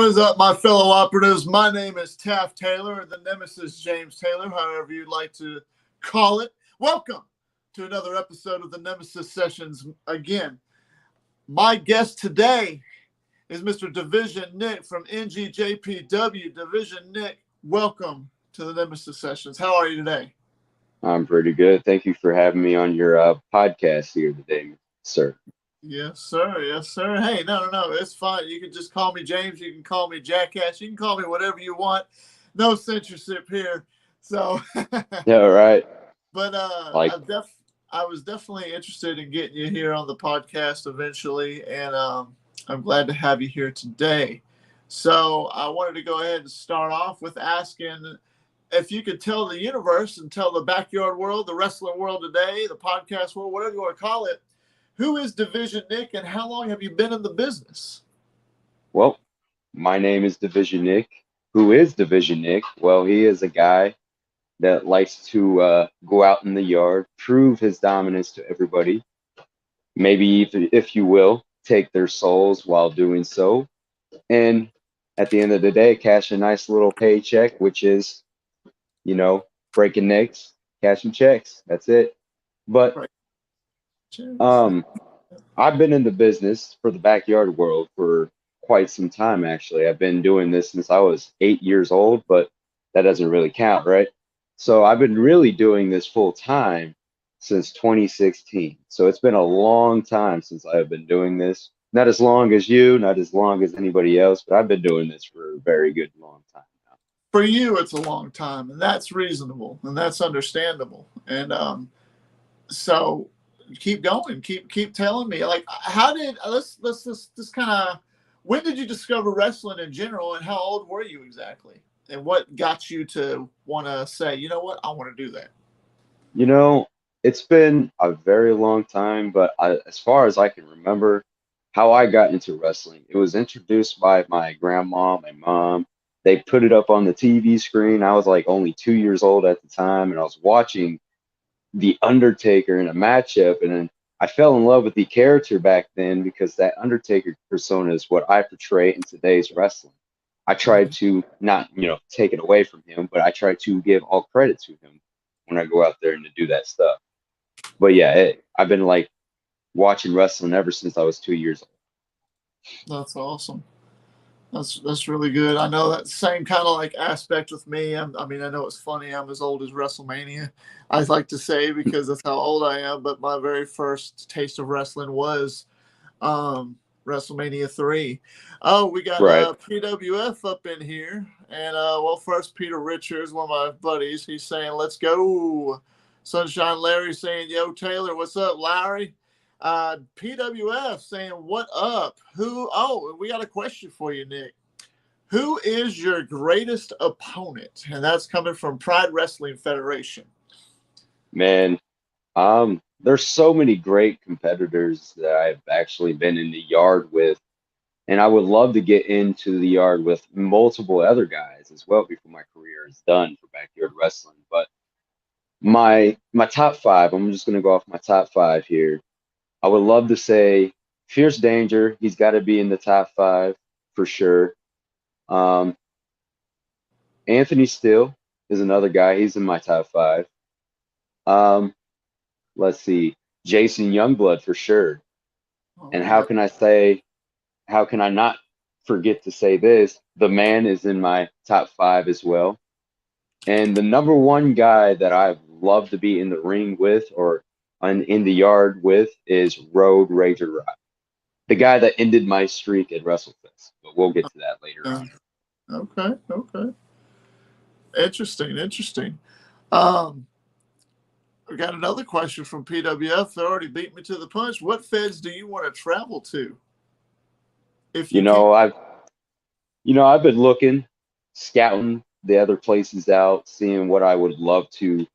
What is up, my fellow operatives? My name is Taft Taylor, the Nemesis James Taylor, however you'd like to call it. Welcome to another episode of the Nemesis Sessions. Again, my guest today is Mr. Division Nick from NGJPW. Division Nick, welcome to the Nemesis Sessions. How are you today? I'm pretty good. Thank you for having me on your podcast here today, sir. Yes, sir. Yes, sir. Hey, no. It's fine. You can just call me James. You can call me Jackass. You can call me whatever you want. No censorship here. So, Yeah, right. but Like, I was definitely interested in getting you here on the podcast eventually, and I'm glad to have you here today. So, I wanted to go ahead and start off with asking if you could tell the universe and tell the backyard world, the wrestling world today, the podcast world, whatever you want to call it, who is Division Nick and how long have you been in the business? well, my name is Division Nick. Who is Division Nick? Well, he is a guy that likes to go out in the yard, prove his dominance to everybody. Maybe, if you will, take their souls while doing so. And at the end of the day, cash a nice little paycheck, which is, breaking necks, cashing checks. That's it. But Right. Cheers. I've been in the business for the backyard world for quite some time, actually. I've been doing this since I was 8 years old, but that doesn't really count, right? So I've been really doing this full time since 2016. So it's been a long time since I have been doing this. Not as long as you, not as long as anybody else, but I've been doing this for a very good long time now. For you, it's a long time, and that's reasonable and that's understandable. And so keep going, keep telling me. Like, how did let's just kind of when did you discover wrestling in general, and how old were you exactly, and what got you to want to say, you know what, I want to do that? You know, it's been a very long time, but as far as I can remember, how I got into wrestling, it was introduced by my grandma, my mom. They put it up on the TV screen. I was like only 2 years old at the time, and I was watching The Undertaker in a matchup, and then I fell in love with the character back then because that Undertaker persona is what I portray in today's wrestling. I tried to not, take it away from him, but I try to give all credit to him when I go out there and to do that stuff. But yeah, I've been like watching wrestling ever since I was 2 years old. That's awesome. That's really good. I know that same kind of like aspect with me. I mean, I know it's funny. I'm as old as WrestleMania. I like to say because that's how old I am. But my very first taste of wrestling was WrestleMania 3. Oh, we got Right. PWF up in here, and well, first Peter Richards, one of my buddies. He's saying, "Let's go." Sunshine Larry saying, "Yo, Taylor, what's up, Larry?" PWF saying, "What up? Who?" Oh, we got a question for you, Nick. Who is your greatest opponent? And that's coming from Pride Wrestling Federation. Man, there's so many great competitors that I've actually been in the yard with, and I would love to get into the yard with multiple other guys as well before my career is done for backyard wrestling. But my top five, I'm just gonna go off my top five here. I would love to say Fierce Danger. He's got to be in the top five for sure. Um, Anthony Steele is another guy. He's in my top five. Um, let's see, Jason Youngblood for sure. All And right. how can I not forget to say this? The Man is in my top five as well. And the number one guy that I've loved to be in the ring with or in the yard with is Road Rager Rock, the guy that ended my streak at WrestleFest. But we'll get to that later Uh, on. okay. Interesting. Um, we got another question from PWF. They already beat me to the punch. What feds do you want to travel to if You you can? know, I've I've been looking, scouting the other places out, seeing what I would love to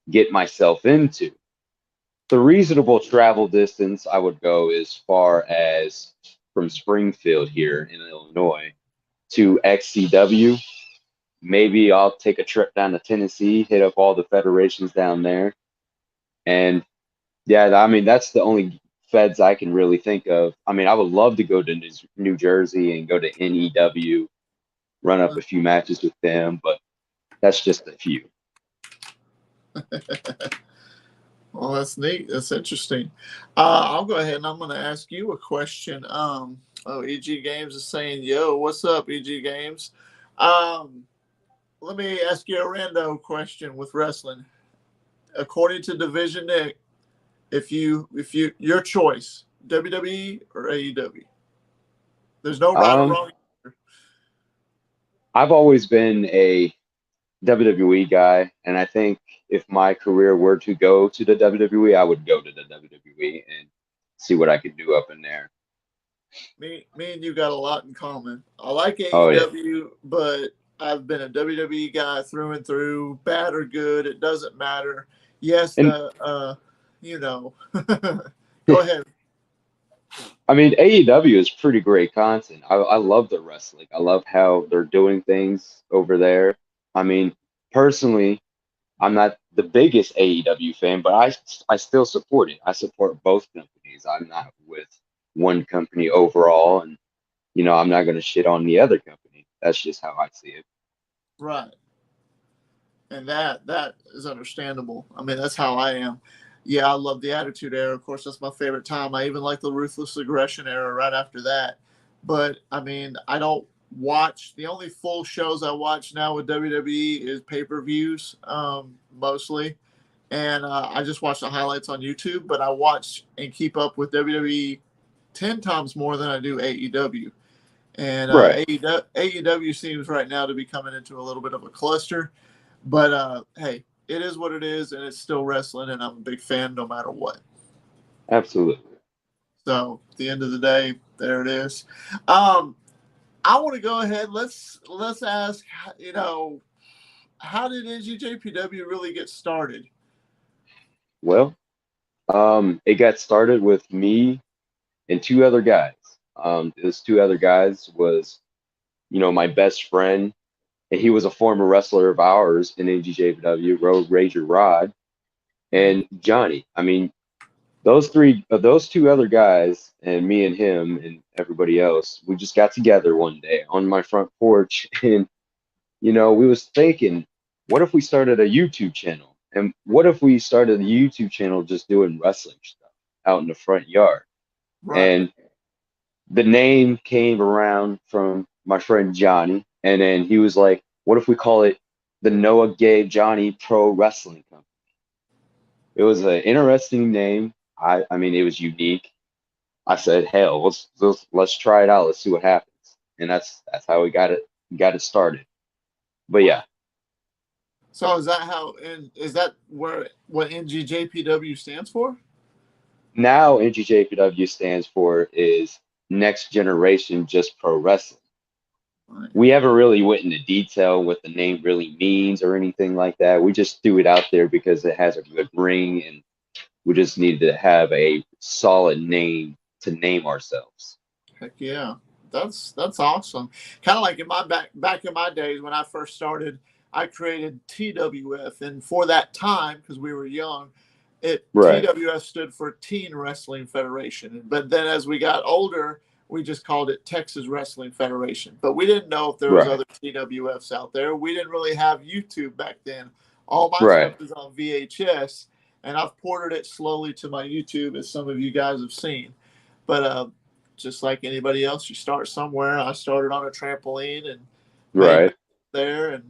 get myself into. The reasonable travel distance I would go as far as from Springfield here in Illinois to XCW. Maybe I'll take a trip down to Tennessee, hit up all the federations down there. And yeah, I mean, that's the only feds I can really think of. I mean, I would love to go to New Jersey and go to NEW. run up a few matches with them, but that's just a few. Well, that's neat. That's interesting. I'll go ahead and I'm going to ask you a question. EG Games is saying, "Yo, what's up, EG Games?" Um, Let me ask you a rando question with wrestling. According to Division Nick, if you your choice, WWE or AEW. There's no right or Um, wrong. I've always been a WWE guy, and I think if my career were to go to the WWE, I would go to the WWE and see what I could do up in there. Me and you got a lot in common. I like Oh yeah, AEW, but I've been a WWE guy through and through, bad or good, it doesn't matter. Yes, and the you know. Go ahead. I mean AEW is pretty great content. I love the wrestling. I love how they're doing things over there. I mean, personally, I'm not the biggest AEW fan, but I still support it. I support both companies. I'm not with one company overall, and I'm not going to shit on the other company. That's just how I see it. Right. And that is understandable. I mean, that's how I am. Yeah, I love the Attitude Era. Of course, that's my favorite time. I even like the Ruthless Aggression era right after that. But I mean, I don't watch. The only full shows I watch now with WWE is pay per views, mostly, and I just watch the highlights on YouTube. But I watch and keep up with WWE 10 times more than I do AEW. And Right. AEW seems right now to be coming into a little bit of a cluster. But hey, it is what it is, and it's still wrestling, and I'm a big fan no matter what. Absolutely. So at the end of the day, there it is. Um, I want to go ahead. Let's ask. How did NGJPW really get started? Well, it got started with me and two other guys. Those two other guys was, my best friend, and he was a former wrestler of ours in NGJPW, Road Rager Rod, Mhm. and Johnny. I mean, those two other guys, and me and him and everybody else, we just got together one day on my front porch, and we was thinking, what if we started a YouTube channel? And what if we started a YouTube channel just doing wrestling stuff out in the front yard? Right, And the name came around from my friend Johnny, and then he was like, "What if we call it the Noah Gay Johnny Pro Wrestling Company?" It was an interesting name. I mean, it was unique. I said, "Hell, let's try it out. Let's see what happens." And that's how we got it started. But yeah, so is that how? And is that where what NGJPW stands for? now NGJPW stands for is Next Generation Just Pro Wrestling. Right. We haven't really went into detail what the name really means or anything like that. We just threw it out there because it has a good ring, and we just needed to have a solid name to name ourselves. Heck yeah, that's awesome. Kind of like in my back in my days when I first started, I created TWF, and for that time because we were young, it Right, TWF stood for Teen Wrestling Federation. But then as we got older, we just called it Texas Wrestling Federation. But we didn't know if there was right, other TWFs out there. We didn't really have YouTube back then. All my right, stuff is on VHS, and I've ported it slowly to my YouTube, as some of you guys have seen. But just like anybody else, you start somewhere. I started on a trampoline and made right. there, and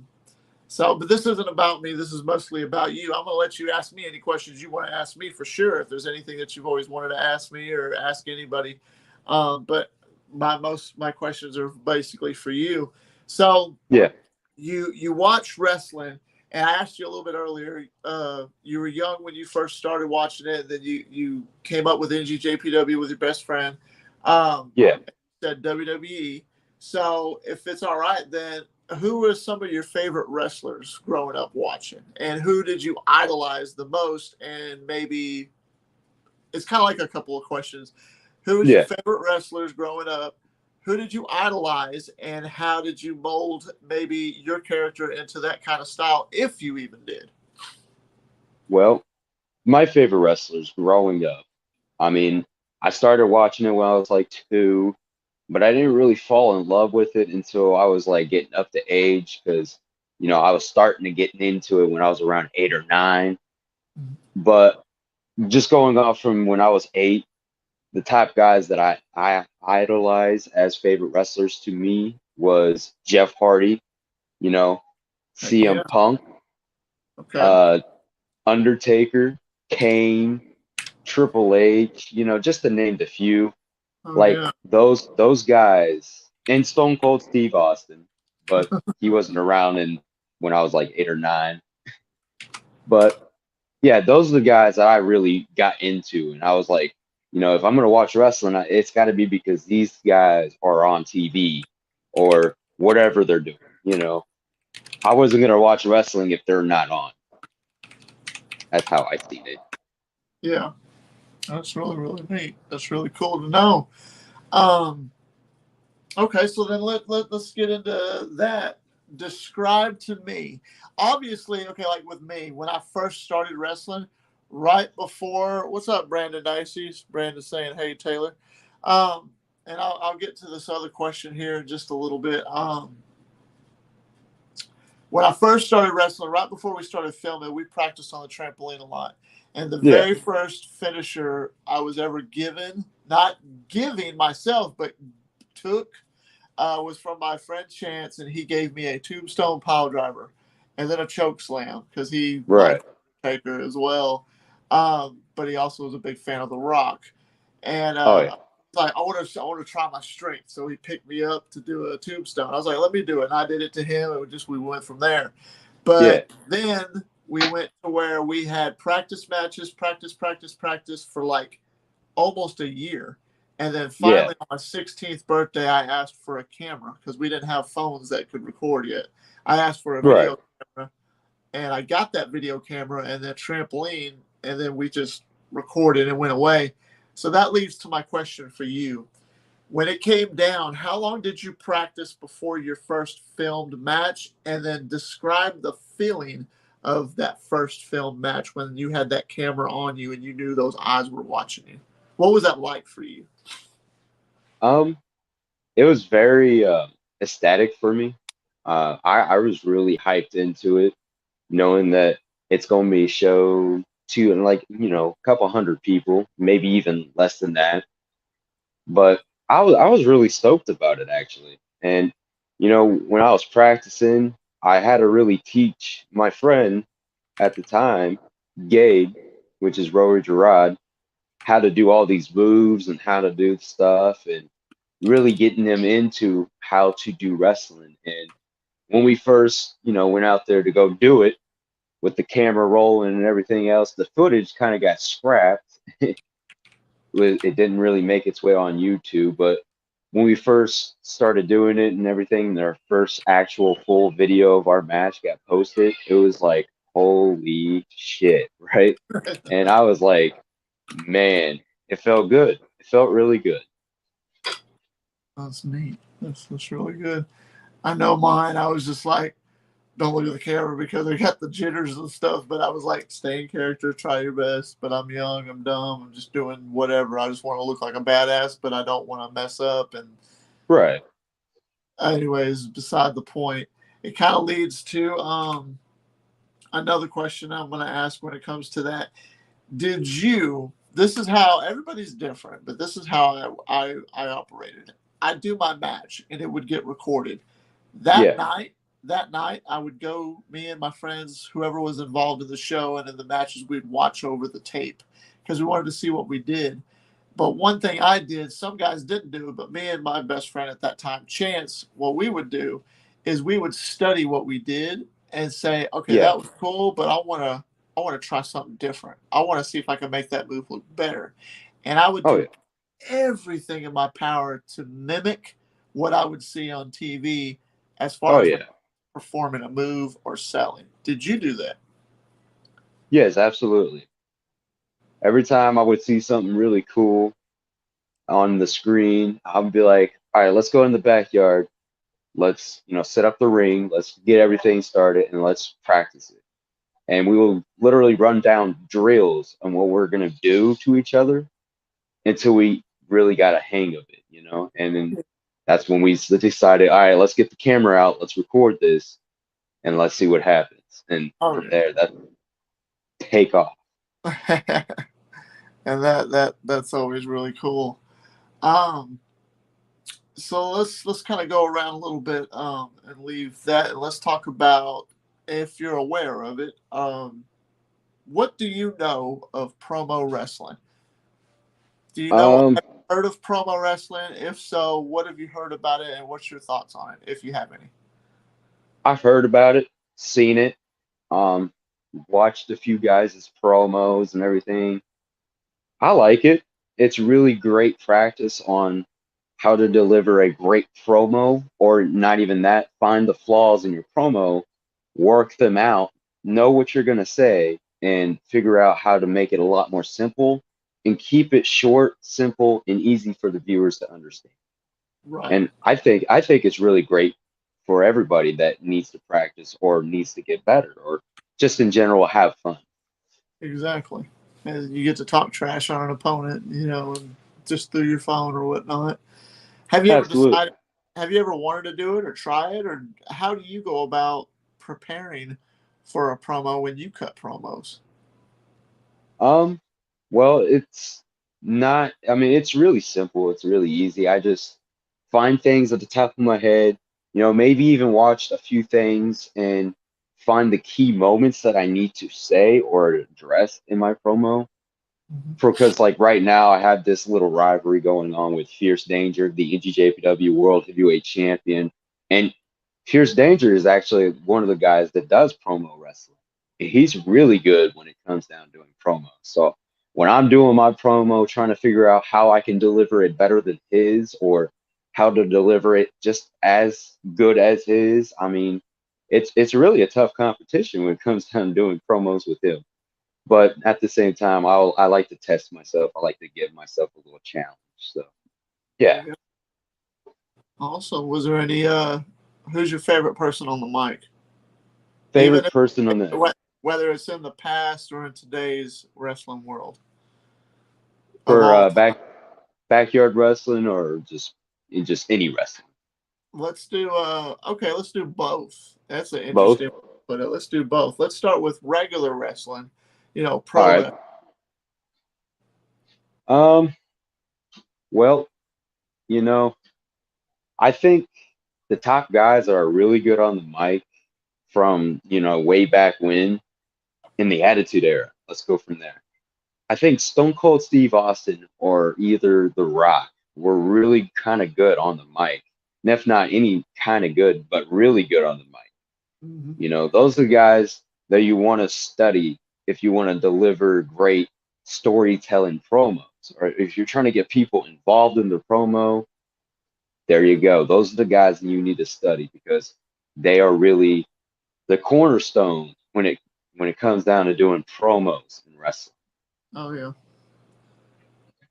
so. But this isn't about me. This is mostly about you. I'm gonna let you ask me any questions you want to ask me for sure. If there's anything that you've always wanted to ask me or ask anybody, but my questions are basically for you. So Yeah, you watch wrestling, and I asked you a little bit earlier. You were young when you first started watching it. Then you came up with NGJPW with your best friend. Um, yeah. said WWE. So if it's all right, then who were some of your favorite wrestlers growing up watching, and who did you idolize the most? And maybe it's kind of like a couple of questions. Who was your Yeah. favorite wrestlers growing up? Who did you idolize, and how did you mold maybe your character into that kind of style, if you even did? Well, my favorite wrestlers growing up. I mean, I started watching it when I was like two. but I didn't really fall in love with it until I was like getting up to age because, I was starting to get into it when I was around 8 or 9. But just going off from when I was 8, the top guys that I idolize as favorite wrestlers to me was Jeff Hardy, you know, Heck CM yeah. Punk, Okay. uh, Undertaker, Kane, Triple H, just to name a few. Oh Like yeah. those guys, and Stone Cold Steve Austin, but he wasn't around in when I was like 8 or 9. But yeah, those are the guys that I really got into, and I was like, if I'm gonna watch wrestling, it's got to be because these guys are on TV or whatever they're doing. I wasn't gonna watch wrestling if they're not on. That's how I seen it. Yeah. That's really really neat. That's really cool to know. Um, okay, so then let's get into that. Describe to me. Obviously, okay, like with me, when I first started wrestling, right before what's up, Brandon Dicey? Brandon saying, "Hey Taylor," um, and I'll get to this other question here in just a little bit. When I first started wrestling, right before we started filming, we practiced on the trampoline a lot. And the Yeah, very first finisher I was ever given, not giving myself, but took, was from my friend Chance, and he gave me a tombstone pile driver and then a choke slam because he right. liked Taker as well. But he also was a big fan of The Rock. And Oh yeah, like I want to try my strength. So he picked me up to do a tombstone. I was like, let me do it. And I did it to him. We went from there. yeah, But then we went to where we had practice matches, practice for like almost a year. And then yeah, finally on my 16th birthday, I asked for a camera because we didn't have phones that could record yet. I asked for a right. video camera, and I got that video camera and then trampoline, and then we just recorded and went away. So that leads to my question for you. When it came down, how long did you practice before your first filmed match? And then describe the feeling of that first filmed match when you had that camera on you and you knew those eyes were watching you. What was that like for you? Um, it was very ecstatic for me. I was really hyped into it, knowing that it's going to be a show to like a couple hundred people, maybe even less than that. But I was really stoked about it actually. And when I was practicing, I had to really teach my friend at the time, Gabe, which is Rory Gerard, how to do all these moves and how to do stuff and really getting them into how to do wrestling. And when we first, went out there to go do it with the camera rolling and everything else, the footage kind of got scrapped. It didn't really make its way on YouTube, but when we first started doing it and everything, and our first actual full video of our match got posted, it was like, holy shit, right? And I was like, man, it felt good. It felt really good. That's neat. That's really good. I know mine. I was just like, don't look at the camera because they got the jitters and stuff. But I was like, stay in character, try your best. But I'm young, I'm dumb, I'm just doing whatever. I just want to look like a badass, but I don't want to mess up. And Right. anyways, beside the point, it kind of leads to another question I'm going to ask when it comes to that. Did you? This is how everybody's different, but this is how I operated. I do my match, and it would get recorded that Yeah. night. That night, I would go, me and my friends, whoever was involved in the show and in the matches, we'd watch over the tape because we wanted to see what we did. But one thing I did, some guys didn't do it, but me and my best friend at that time, Chance, what we would do is we would study what we did and say, okay, Yeah. that was cool, but I want to try something different. I want to see if I can make that move look better. And I would Oh do yeah. everything in my power to mimic what I would see on TV as far Oh as when yeah. performing a move or selling. Did you do that? Yes, absolutely. Every time I would see something really cool on the screen, I would be like, all right, let's go in the backyard. Let's, set up the ring. Let's get everything started and let's practice it. And we will literally run down drills on what we're going to do to each other until we really got a hang of it. And then that's when we decided, all right, let's get the camera out, let's record this, and let's see what happens. And Oh from there, that take off. yeah. And that's always really cool. Um, so let's kind of go around a little bit and leave that, and let's talk about, if you're aware of it. What do you know of promo wrestling? Do you know, Um, have you heard of promo wrestling? If so, what have you heard about it, and what's your thoughts on it, if you have any? I've heard about it, seen it, um, watched a few guys' promos and everything. I like it. It's really great practice on how to deliver a great promo, or not even that, find the flaws in your promo, work them out, know what you're going to say, and figure out how to make it a lot more simple and keep it short, simple, and easy for the viewers to understand. Right. And I think it's really great for everybody that needs to practice or needs to get better or just in general have fun. Exactly. And you get to talk trash on an opponent, and just through your phone or whatnot. Have you ever Absolutely. decided? Have you ever wanted to do it or try it, or how do you go about preparing for a promo when you cut promos? Um, well, it's not, I mean, it's really simple. It's really easy. I just find things at the top of my head, maybe even watched a few things and find the key moments that I need to say or address in my promo. Mhm. Because like right now, I have this little rivalry going on with Fierce Danger, the NGJPW World Heavyweight Champion, and Fierce Danger is actually one of the guys that does promo wrestling. And he's really good when it comes down to doing promos. So when I'm doing my promo, trying to figure out how I can deliver it better than his, or how to deliver it just as good as his, I mean, it's really a tough competition when it comes down to doing promos with him. But at the same time, I like to test myself. I like to give myself a little challenge. So There yeah, you go. Also, was there any who's your favorite person on the mic? Even favorite person on the whether it's in the past or in today's wrestling world of for all time. backyard wrestling or just any wrestling. Let's do okay, let's do both. That's an Both. interesting, but let's do both. Let's start with regular wrestling, All pro right. wrestling. Um. Well, you know, I think the top guys that are really good on the mic from way back when in the Attitude Era. Let's go from there. I think Stone Cold Steve Austin or either The Rock were really kind of good on the mic. And if not any kind of good, but really good on the mic. Hmm. Those are the guys that you want to study if you want to deliver great storytelling promos. Or if you're trying to get people involved in the promo, there you go. Those are the guys that you need to study because they are really the cornerstone when it comes down to doing promos in wrestling. Oh yeah.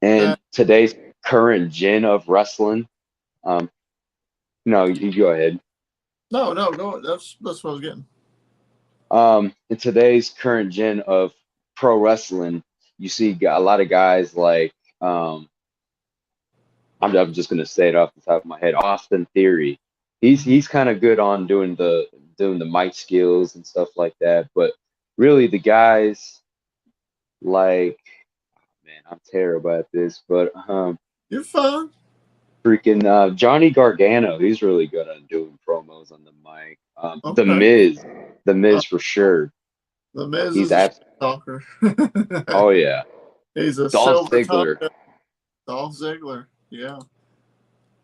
And That today's current gen of wrestling, um, no, you go ahead. no, no, go. That's what I was getting. In today's current gen of pro wrestling, you see a lot of guys like, um, I'm just gonna say it off the top of my head, Austin Theory. Mhm. He's kind of good on doing the mic skills and stuff like that, but really the guys like, man, I'm terrible at this, but You're fine. freaking Johnny Gargano, he's really good at doing promos on the mic. The Okay. Miz, the Uh, Miz for sure. the Miz He's is a shit abs. talker. Oh yeah, He's a Dolph silver tongue. Ziggler, Dolph Ziggler. Yeah.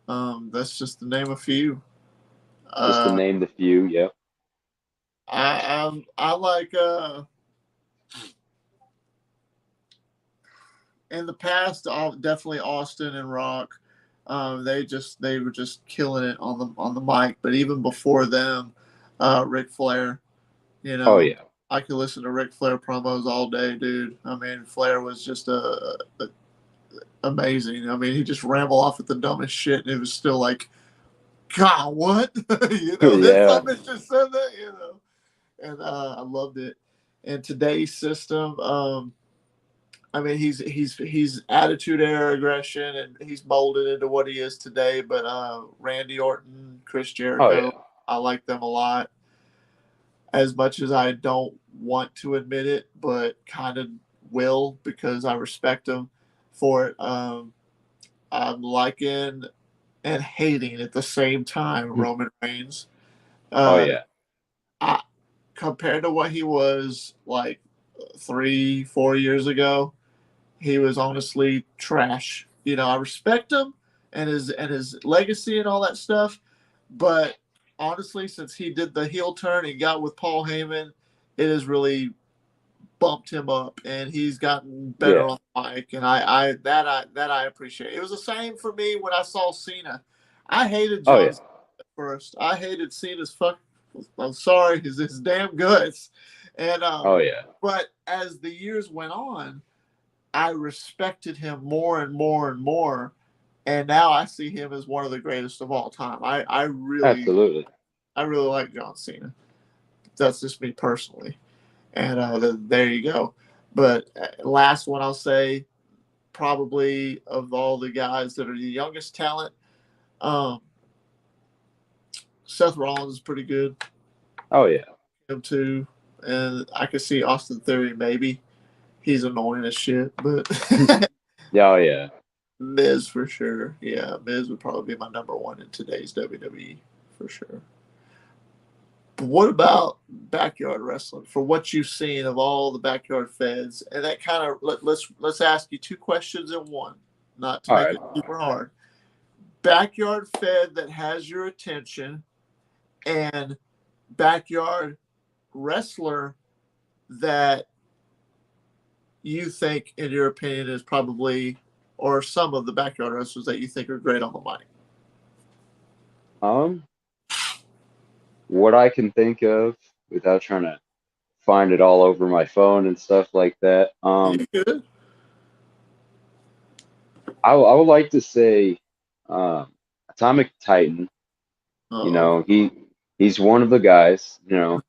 That's just to name a few. just to Uh, name the few. Yep. I like in the past, definitely Austin and Rock. They were just killing it on the mic. But even before them, Ric Flair. You Oh know, yeah. I could listen to Ric Flair promos all day, dude. I mean, Flair was just amazing. I mean, he just rambled off at the dumbest shit, and it was still like, God, what? This Yeah. some bitch just said that. And I loved it. And today's system. I mean, he's attitude era aggression, and he's molded into what he is today. But Randy Orton, Chris Oh Jericho, yeah. I like them a lot. As much as I don't want to admit it, but kind of will because I respect them for it. I'm liking and hating at the same time Roman Reigns. Oh Uh, yeah. I, compared to what he was like 3, 4 years ago, he was honestly trash. You know, I respect him and his legacy and all that stuff, but honestly, since he did the heel turn and got with Paul Heyman, it has really bumped him up, and he's gotten better Yeah. on the mic. And that I appreciate. It was the same for me when I saw Cena. I hated Oh John yeah. Cena at first. I hated Cena's fuck. I'm sorry, his damn guts, and Oh yeah. but as the years went on, I respected him more and more and more, and now I see him as one of the greatest of all time. Absolutely. I really like John Cena. That's just me personally, and there you go. But last one I'll say, probably of all the guys that are the youngest talent, um, Seth Rollins is pretty good. Oh yeah. Him too, and I could see Austin Theory maybe. He's annoying as shit, but Yeah. Oh yeah. Miz for sure. Yeah, Miz would probably be my number one in today's WWE for sure. But what about backyard wrestling? For what you've seen of all the backyard feds, and that kind of let's ask you two questions in one, not to All make right. it super hard. Backyard fed that has your attention, and backyard wrestler that you think, in your opinion, is probably, or some of the backyard wrestlers that you think are great on the mic. Um, what I can think of without trying to find it all over my phone and stuff like that. You good? I would like to say, um, Atomic Titan. You Oh, know, he's one of the guys. You know,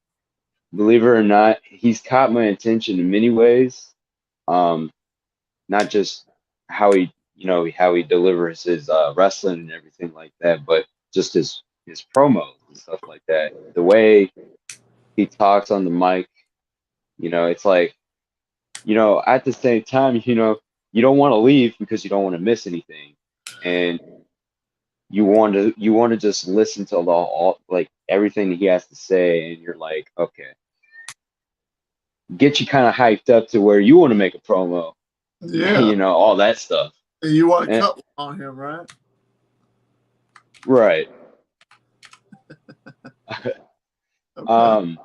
believe it or not, he's caught my attention in many ways. Um, not just how he, how he delivers his wrestling and everything like that, but just his promos and stuff like that. The way he talks on the mic, it's like, at the same time, you don't want to leave because you don't want to miss anything, and you want to just listen to the all like everything he has to say, and you're like, okay, get you kind of hyped up to where you want to make a promo, yeah. all that stuff. You want to And, cut on him, right? right. Okay. um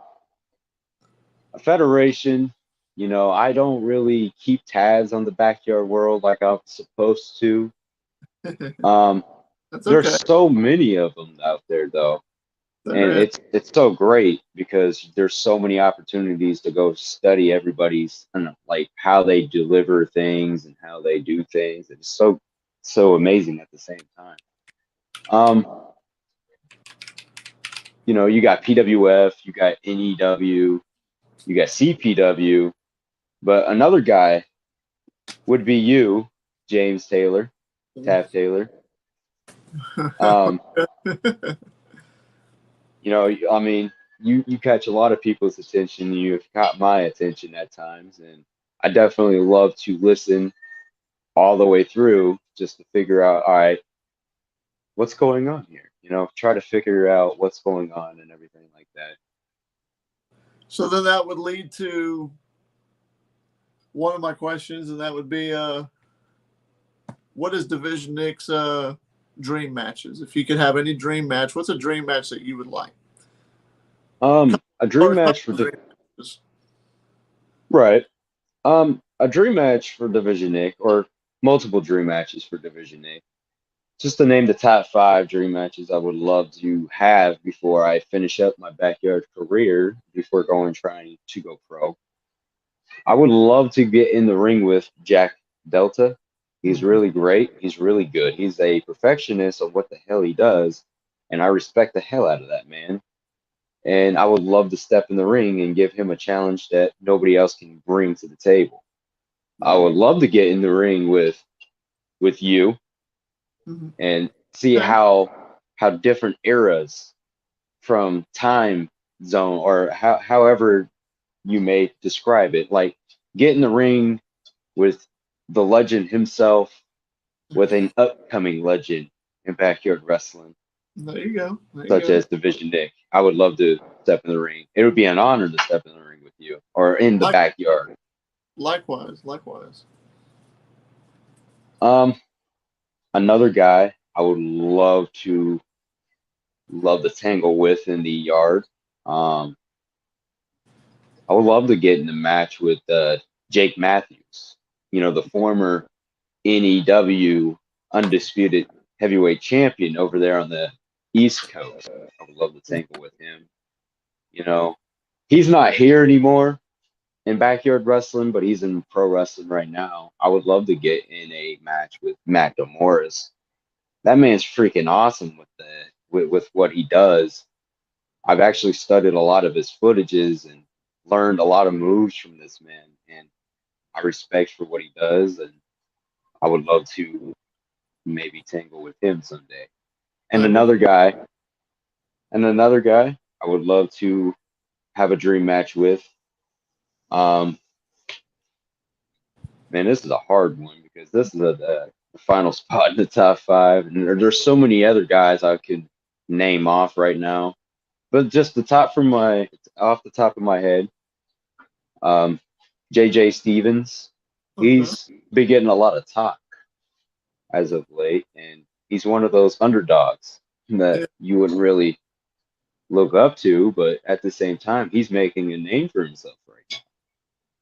a federation, I don't really keep tabs on the backyard world like I'm supposed to. um That's there's okay. so many of them out there though, There and is. it's so great because there's so many opportunities to go study everybody's, I don't know, like how they deliver things and how they do things. It's so amazing at the same time. um you got PWF, you got NEW, you got CPW, but another guy would be you, James Taylor, Taft Taylor. um I mean, you catch a lot of people's attention. You've caught my attention at times, and I definitely love to listen all the way through just to figure out, all right, what's going on here? Try to figure out what's going on and everything like that. So then that would lead to one of my questions, and that would be, what is Division Nick's dream matches? If you could have any dream match, what's a dream match that you would like? A Or dream a match couple for of dream matches. right. A dream match for Division Nick, or multiple dream matches for Division Nick. Just to name the top five dream matches I would love to have before I finish up my backyard career, before trying to go pro. I would love to get in the ring with Jack Delta. He's Mhm. really great. He's really good. He's a perfectionist of what the hell he does, and I respect the hell out of that man. And I would love to step in the ring and give him a challenge that nobody else can bring to the table. I would love to get in the ring with you Mhm. and see Okay. how different eras from time zone or however you may describe it, like get in the ring with the legend himself, with an upcoming legend in backyard wrestling, There you go. There you such go. as Division Nick. I would love to step in the ring. It would be an honor to step in the ring with you or in the Like, backyard. likewise, likewise. Um, Another guy I would love to tangle with in the yard. Um, I would love to get in a match with Jake Matthews, the former NEW undisputed heavyweight champion over there on the East Coast. I would love to tangle with him. You know, he's not here anymore in backyard wrestling, but he's in pro wrestling right now. I would love to get in a match with Matt DeMorris. That man's freaking awesome with what he does. I've actually studied a lot of his footages and learned a lot of moves from this man, and I respect for what he does, and I would love to maybe tangle with him someday. And That'd be another guy, I would love to have a dream match with. Um, Man, this is a hard one because this is the final spot in the top five, and there's so many other guys I could name off right now. But just off the top of my head, um, JJ Stevens, okay. he's been getting a lot of talk as of late, and he's one of those underdogs that Yeah, you wouldn't really look up to, but at the same time, he's making a name for himself right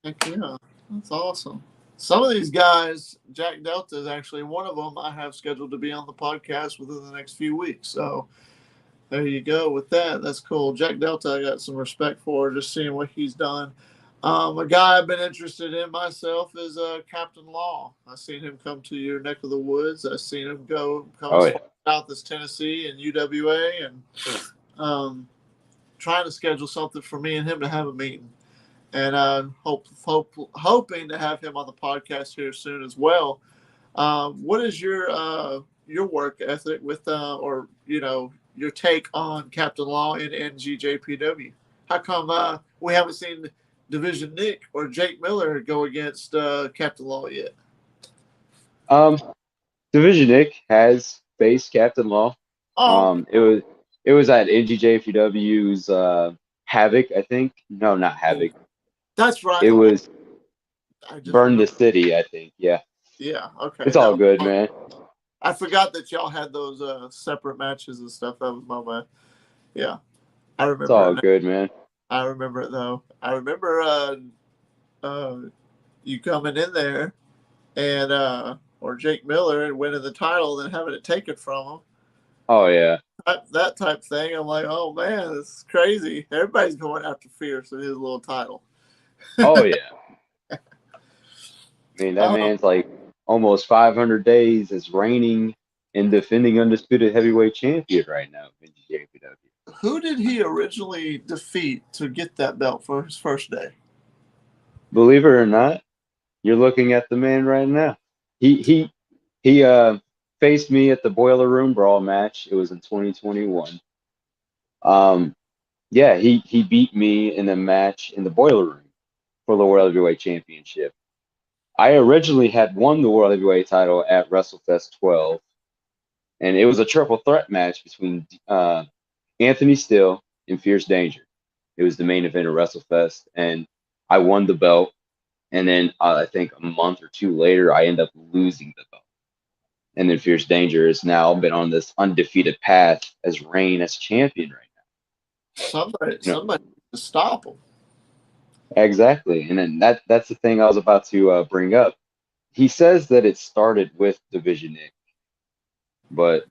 now. heck yeah. That's awesome. Some of these guys, Jack Delta is actually one of them I have scheduled to be on the podcast within the next few weeks. So there you go with that. That's cool. Jack Delta, I got some respect for just seeing what he's done. A guy I've been interested in myself is Captain Law. I've seen him come to your neck of the woods. I've seen him come Oh as yeah, far south as Tennessee and UWA, and um, trying to schedule something for me and him to have a meeting. And hoping to have him on the podcast here soon as well. What is your work ethic with or your take on Captain Law in NGJPW? How come we haven't seen Division Nick or Jake Miller go against Captain Law yet? um, Division Nick has faced Captain Law. Oh, It was at NGJPW's Havoc, I think. No, not oh, Havoc. that's right. It was I just Burn the remember. City, I think. Yeah, Yeah, okay. it's all good, man. I forgot that y'all had those separate matches and stuff. That was my bad. Yeah, I It's remember all it now. good, man. I remember it though. I remember uh, you coming in there and or Jake Miller and winning the title and then having it taken from him. Oh yeah. That type thing. I'm like, oh man, this is crazy. Everybody's going after Fierce and his little title. Oh yeah. I mean, that um, man's like almost 500 days as reigning and defending undisputed heavyweight champion right now in NGJPW. who did he originally defeat to get that belt for his first day? Believe it or not, you're looking at the man right now. He faced me at the Boiler Room Brawl match. It was in 2021. Um, yeah, he beat me in a match in the Boiler Room for the World Heavyweight Championship. I originally had won the World Heavyweight title at WrestleFest 12, and it was a triple threat match between Anthony Steele and Fierce Danger. It was the main event of WrestleFest, and I won the belt. And then I think a month or two later, I end up losing the belt. And then Fierce Danger has now been on this undefeated path as reign as champion right Somebody, now. somebody to stop him. Exactly. And then that's the thing I was about to bring up. He says that it started with Division Nick, but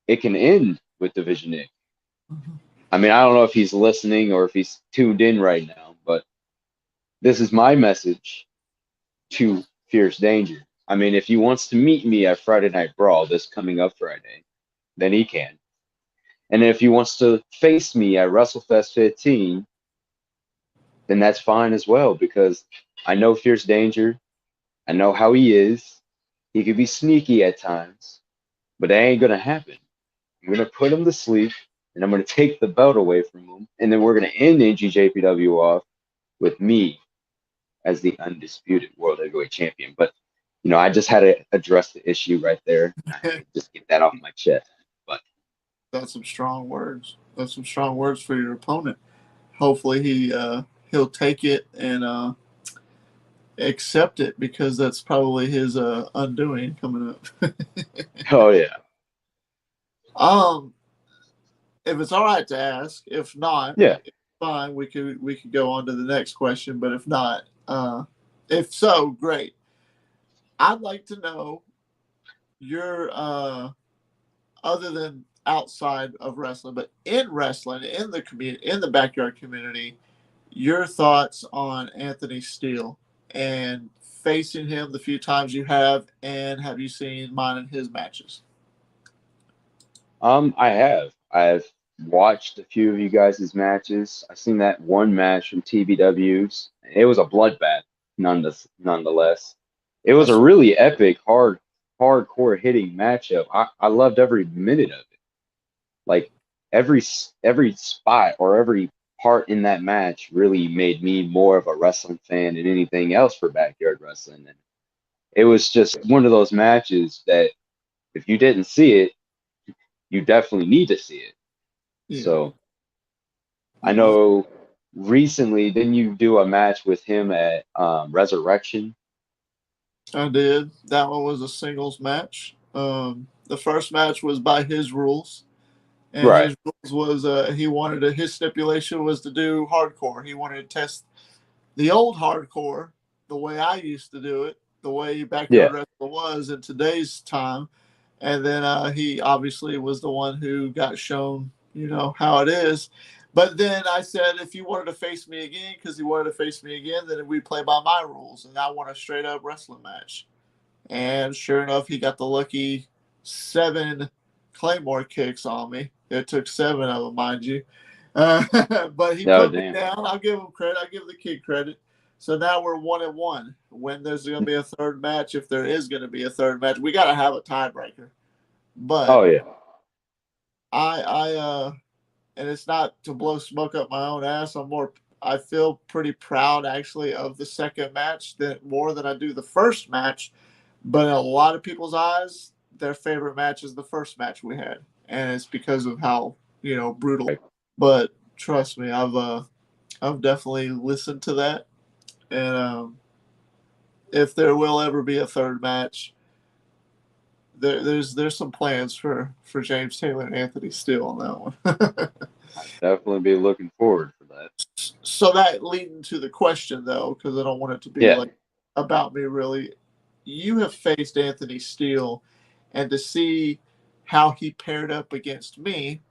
it can end with Division Nick. Mhm. I mean, I don't know if he's listening or if he's tuned in right now, but this is my message to Fierce Danger. I mean, if he wants to meet me at Friday Night Brawl this coming up Friday, then he can. And if he wants to face me at WrestleFest 15, then that's fine as well because I know Fierce Danger. I know how he is. He could be sneaky at times, but that ain't gonna happen. I'm gonna put him to sleep, and I'm gonna take the belt away from him, and then we're gonna end NGJPW off with me as the undisputed world heavyweight champion. But I just had to address the issue right there. I had to just get that off my chest. But That's some strong words. That's some strong words for your opponent. Hopefully he'll take it and accept it, because that's probably his undoing coming up. oh yeah, um, if it's all right to ask, if not, yeah. it's fine. We could go on to the next question. But if not, if so, great. I'd like to know your other than outside of wrestling, but in wrestling, in the community, in the backyard community, your thoughts on Anthony Steele and facing him the few times you have, and have you seen mine and his matches? I have. I've watched a few of you guys' matches. I've seen that one match from TBW's. It was a bloodbath, nonetheless. It was a That's really epic, hardcore hitting matchup. I loved every minute of it. Like every spot or every part in that match really made me more of a wrestling fan than anything else for backyard wrestling. And it was just one of those matches that if you didn't see it, you definitely need to see it. yeah. So I Uh, know recently, didn't you do a match with him at Resurrection? I did. That one was a singles match. The first match was by his rules, and Right. his rules was his stipulation was to do hardcore. He wanted to test the old hardcore, the way I used to do it, the way backyard Yeah. wrestling was in today's time. And then he obviously was the one who got shown, how it is. But then I said, if you wanted to face me again, because he wanted to face me again, then we play by my rules, and I want a straight up wrestling match. And sure enough, he got the lucky 7 Claymore kicks on me. It took 7 of them, mind you. But he No, put me damn. down. I'll give him credit. I'll give the kid credit. So now we're 1-1. When there's going to be a third match, if there is going to be a third match, we got to have a tiebreaker. But Oh yeah. I and it's not to blow smoke up my own ass. I feel pretty proud actually of the second match that more than I do the first match. But in a lot of people's eyes, their favorite match is the first match we had, and it's because of how brutal. Right. But trust me, I've definitely listened to that, and if there will ever be a third match, there's some plans for James Taylor and Anthony Steele on that one. Definitely be looking forward for that. So that leading to the question though, because I don't want it to be Yeah. like about me really. You have faced Anthony Steele, and to see how he paired up against me,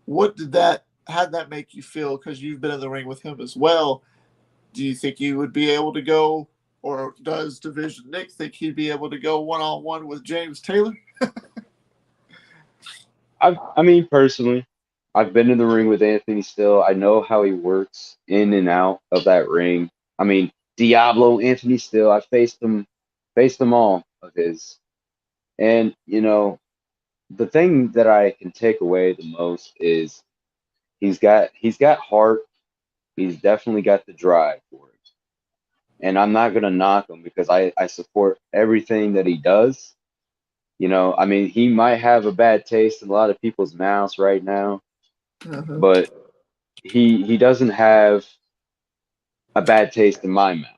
what did that? How did that make you feel? Because you've been in the ring with him as well. Do you think you would be able to go, or does Division Nick think he'd be able to go 1-on-1 with James Taylor? I mean, personally, I've been in the ring with Anthony still. I know how he works in and out of that ring. I mean, Diablo, Anthony still. I faced them all of his. And, the thing that I can take away the most is he's got heart. He's definitely got the drive for it. And I'm not gonna knock him because I support everything that he does. I mean, he might have a bad taste in a lot of people's mouths right now, Uh-huh. but he doesn't have a bad taste in my mouth.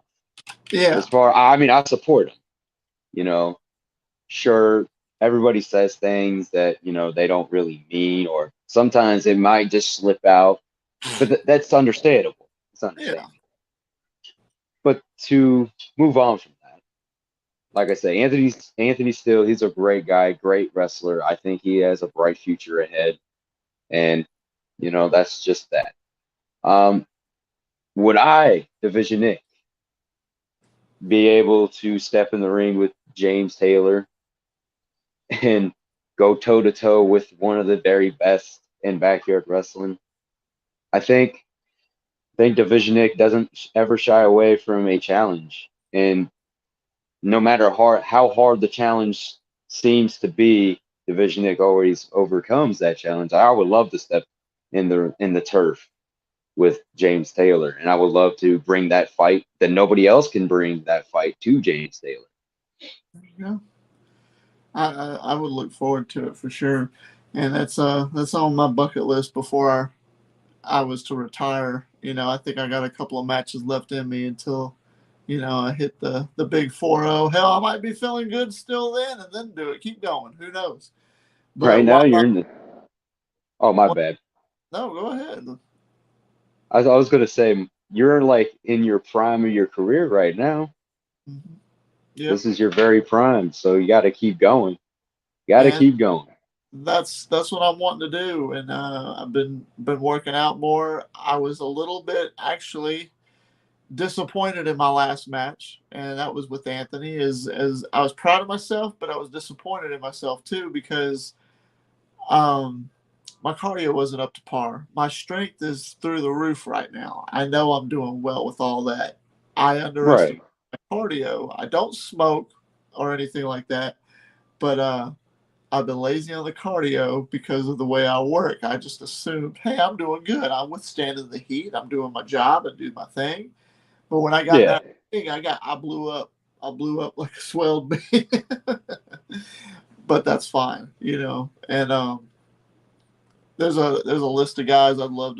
Yeah, I mean, I support him. You know, sure, everybody says things that they don't really mean, or sometimes it might just slip out, but that's understandable. It's yeah, understandable. But to move on from that, like I say, Anthony still, he's a great guy, great wrestler. I think he has a bright future ahead, and that's just that. Um, would I, Division Nick, be able to step in the ring with James Taylor and go toe to toe with one of the very best in backyard wrestling? I think Division Nick doesn't ever shy away from a challenge, And no matter how hard the challenge seems to be, Division Nick always overcomes that challenge. I would love to step in the turf with James Taylor, and I would love to bring that fight that nobody else can bring that fight to James Taylor. Yeah, I would look forward to it for sure, and that's on my bucket list before I was to retire. I think I got a couple of matches left in me until I hit the big 4-0. Hell, I might be feeling good still then, and then do it. Keep going. Who knows? Right But now, while you're in the. Oh, my bad. no, go ahead. I was gonna say you're like in your prime of your career right now. Mhm. Yep. This is your very prime, so you got to keep going. You got to And keep going. that's what I'm wanting to do, and I've been working out more. I was a little bit actually disappointed in my last match, and that was with Anthony. As I was proud of myself, but I was disappointed in myself too because um, my cardio wasn't up to par. My strength is through the roof right now. I know I'm doing well with all that. I underestimate Right. my cardio. I don't smoke or anything like that, but I've been lazy on the cardio because of the way I work. I just assumed, hey, I'm doing good. I'm withstanding the heat. I'm doing my job and do my thing. But when I got in Yeah. that thing, I blew up. I blew up like a swelled bee. But that's fine. And there's a list of guys I'd love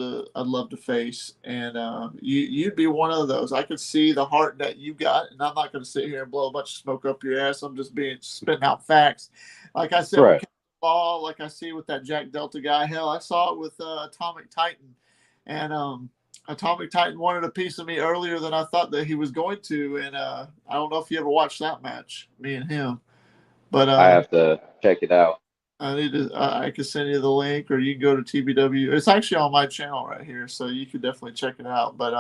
to face, and you'd be one of those. I could see the heart that you got, and I'm not going to sit here and blow a bunch of smoke up your ass. I'm just being spitting out facts. Like I said with Right. Captain Ball, like I see with that Jack Delta guy. Hell, I saw it with Atomic Titan, and Atomic Titan wanted a piece of me earlier than I thought that he was going to, and I don't know if you ever watched that match, me and him, but I have to check it out. I need to. I can send you the link, or you can go to TBW. It's actually on my channel right here, so you could definitely check it out. But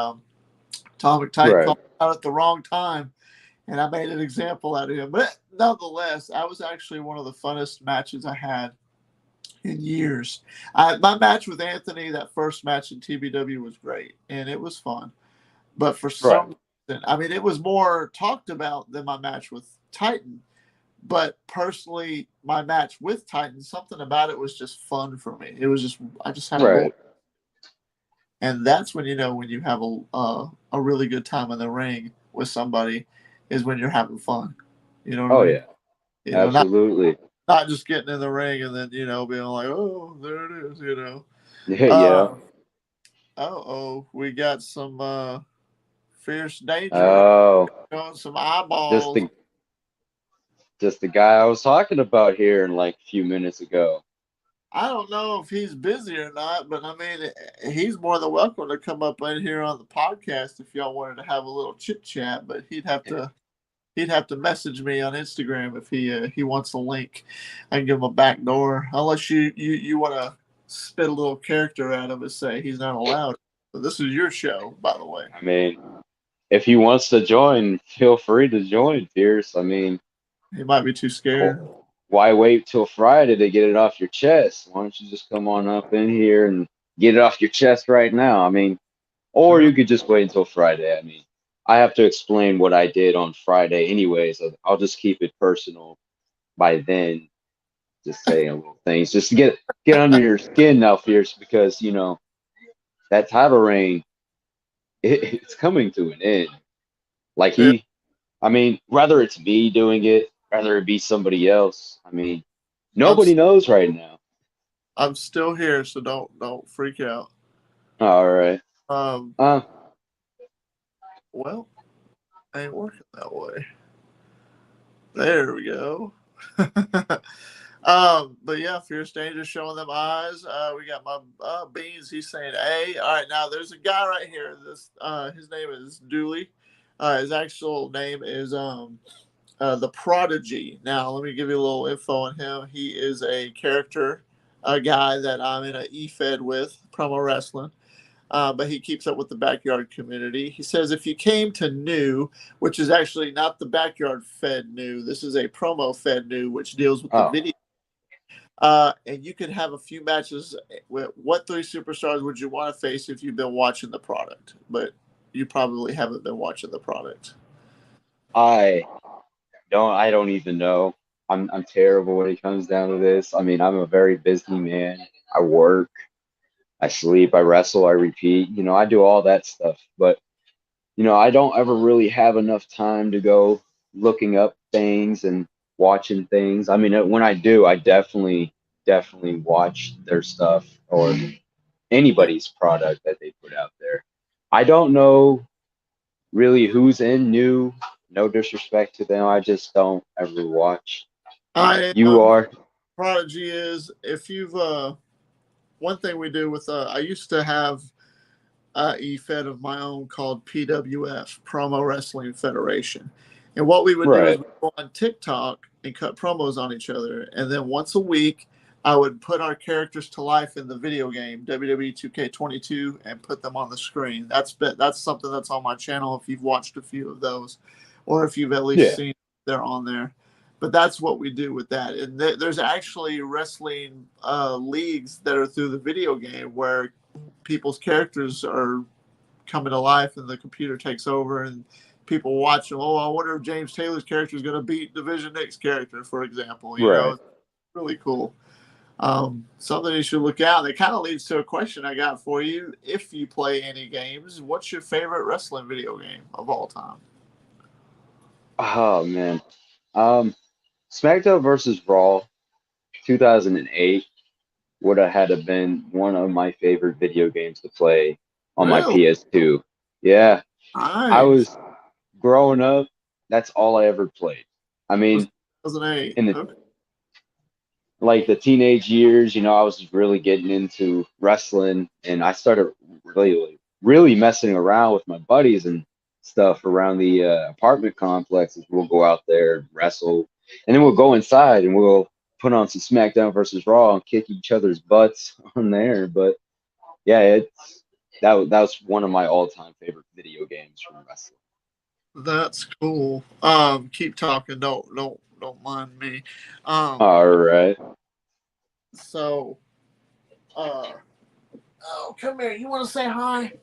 Atomic Titan Right. called out at the wrong time, and I made an example out of him. But nonetheless, that was actually one of the funnest matches I had in years. My match with Anthony, that first match in TBW, was great, and it was fun. But for Right. some reason, I mean, it was more talked about than my match with Titan. But personally, my match with Titan, something about it was just fun for me. It was just I just had a ball, Right. and that's when when you have a really good time in the ring with somebody, is when you're having fun. You know what I Oh mean? yeah. Not Absolutely. just getting in the ring and then being like, oh, there it is. Yeah. Yeah. Uh, we got some fierce danger Oh, showing some just eyeballs. the guy I was talking about here in like a few minutes ago. I don't know if he's busy or not, but I mean, he's more than welcome to come up in here on the podcast if y'all wanted to have a little chit chat. But he'd have to message me on Instagram if he wants a link. I can give him a back door, unless you want to spit a little character out of it, say he's not allowed. But this is your show, by the way. I mean, if he wants to join, feel free to join, Pierce. I mean, He might be too scared. why wait till Friday to get it off your chest? Why don't you just come on up in here and get it off your chest right now? I mean, or Uh, you could just wait until Friday. I mean, I have to explain what I did on Friday anyways. I'll just keep it personal by then, just saying little things, just to get under your skin now, Fierce, because that title reign, it's coming to an end. Like yeah, I mean, whether it's me doing it, whether it be somebody else, I mean, I'm nobody knows right now. I'm still here, so don't freak out. All right. Um, Uh, well, ain't working that way. There we go. But yeah, Fierce Danger showing them eyes. We got my Beans. He's saying A. All right, now there's a guy right here. This his name is Dooley. His actual name is the Prodigy. Now let me give you a little info on him. He is a character, a guy that I'm in a E-Fed with, promo wrestling. But he keeps up with the backyard community. He says if you came to New, which is actually not the backyard fed New, this is a promo fed New, which deals with the oh, video. And you could have a few matches. What three superstars would you want to face if you've been watching the product? But you probably haven't been watching the product. I I don't even know. I'm terrible when it comes down to this. I mean, I'm a very busy man. I work, I sleep, I wrestle, I repeat. I do all that stuff. But, I don't ever really have enough time to go looking up things and watching things. I mean, when I do, I definitely watch their stuff or Yeah, anybody's product that they put out there. I don't know really who's in new. No disrespect to them. I just don't ever watch. I You are Prodigy is if you've one thing we do with I used to have e-fed of my own called PWF, Promo Wrestling Federation. And what we would do is right. we go on TikTok and cut promos on each other. And then once a week, I would put our characters to life in the video game WWE 2K22 and put them on the screen. That's something that's on my channel if you've watched a few of those, or if you've at least Yeah. seen they're on there. But that's what we do with that. And there's actually wrestling leagues that are through the video game where people's characters are coming to life and the computer takes over and people watch them. Oh, I wonder if James Taylor's character is going to beat Division Nick's character, for example. Right. It's really cool. Something you should look out. That kind of leads to a question I got for you. If you play any games, what's your favorite wrestling video game of all time? Oh man. Um, SmackDown versus Raw 2008 would have had to been one of my favorite video games to play on my Really? PS2. Yeah, I Nice. was growing up. That's all I ever played. I Was mean, 2008. in the Okay. like the teenage years, I was really getting into wrestling, and I started really messing around with my buddies and stuff around the apartment complexes. We'll go out there, wrestle, and then we'll go inside and we'll put on some SmackDown versus Raw and kick each other's butts on there. But yeah, that was one of my all-time favorite video games from wrestling. That's cool. Keep talking. Don't mind me. All right. So uh oh, come here. You want to say hi?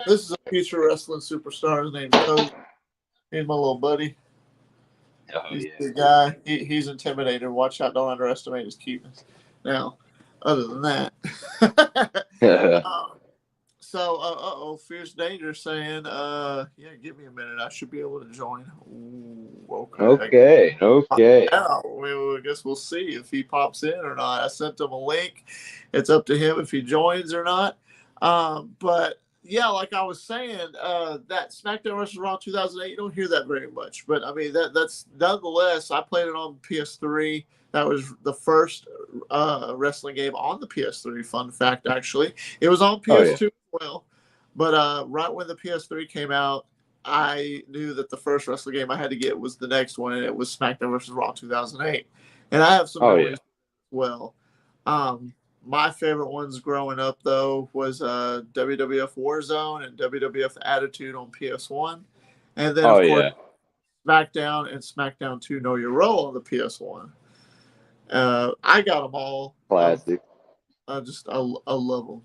This is a future wrestling superstar. His name's Cody. He's my little buddy. Oh He's a yeah. good guy. He's intimidated. Watch out. Don't underestimate his cuteness. Now, other than that, um, so oh, Fierce Danger saying, yeah, give me a minute. I should be able to join. Ooh, okay. Okay. Okay. Yeah, I guess we'll see if he pops in or not. I sent him a link. It's up to him if he joins or not. But yeah, like I was saying, that SmackDown vs. Raw 2008, you don't hear that very much. But I mean, that's nonetheless. I played it on PS3. That was the first wrestling game on the PS3. Fun fact, actually, it was on Oh yeah. PS2 as well. But right when the PS3 came out, I knew that the first wrestling game I had to get was the next one, and it was SmackDown versus Raw 2008. And I have some Oh yeah. memories as well. My favorite ones growing up, though, was WWF Warzone and WWF Attitude on PS1. And then, Oh of course, yeah. SmackDown and SmackDown 2 Know Your Role on the PS1. I got them all. Classic. I love them.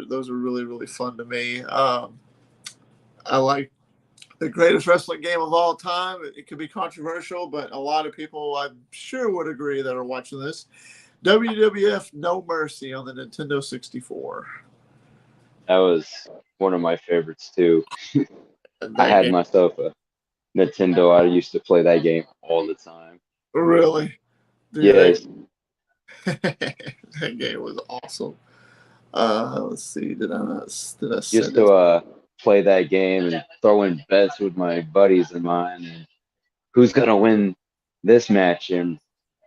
Those are really really fun to me. I like the greatest wrestling game of all time. It could be controversial, but a lot of people, I'm sure, would agree that are watching this. WWF No Mercy on the Nintendo 64. That was one of my favorites too. And I that had game, myself a Nintendo. I used to play that game all the time. really, dude, Yes, that game was awesome. Let's see, did I used send to it? play that game and throw in bets with my buddies of mine and who's gonna win this match and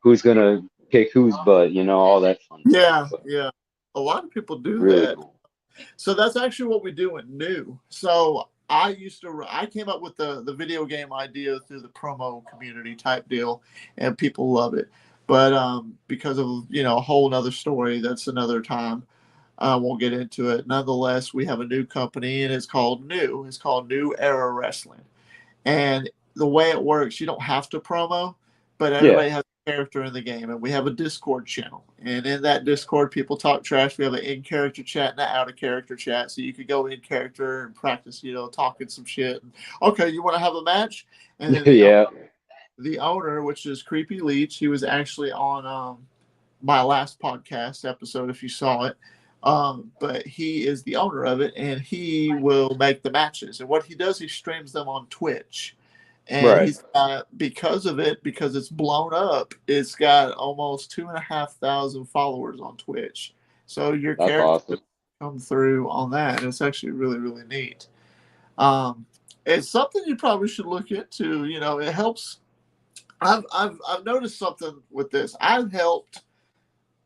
who's gonna kick whose butt, all that fun stuff. Yeah, But yeah. A lot of people do really that. cool. So that's actually what we do in new. So I came up with the video game idea through the promo community type deal, and people love it. But because of a whole nother story, that's another time. I won't get into it. Nonetheless, we have a new company, and it's called New. It's called New Era Wrestling. And the way it works, you don't have to promo, but Yeah, everybody has character in the game, and we have a Discord channel. And in that Discord, people talk trash. We have an in-character chat and an out-of-character chat, so you could go in character and practice, talking some shit. And, okay, you want to have a match? And then Yeah. the owner, which is Creepy Leech, he was actually on my last podcast episode, if you saw it. But he is the owner of it, and he will make the matches. And what he does, he streams them on Twitch. And Right. he's got, because of it, because it's blown up, it's got almost 2,500 followers on Twitch. So your That's character awesome. come through on that, and it's actually really, really neat. Um, it's something you probably should look into. It helps. I've noticed something with this. I've helped.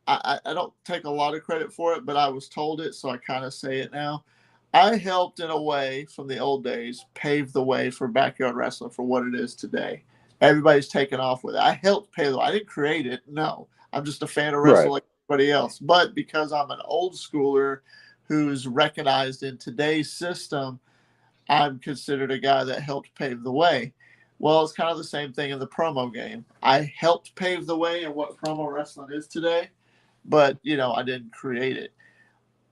I don't take a lot of credit for it, but I was told it, so I kind of say it now. I helped in a way from the old days pave the way for backyard wrestling for what it is today. Everybody's taken off with it. I helped pave the way. I didn't create it. No, I'm just a fan of wrestling Right. like everybody else. But because I'm an old schooler who's recognized in today's system, I'm considered a guy that helped pave the way. Well, it's kind of the same thing in the promo game. I helped pave the way in what promo wrestling is today, but I didn't create it.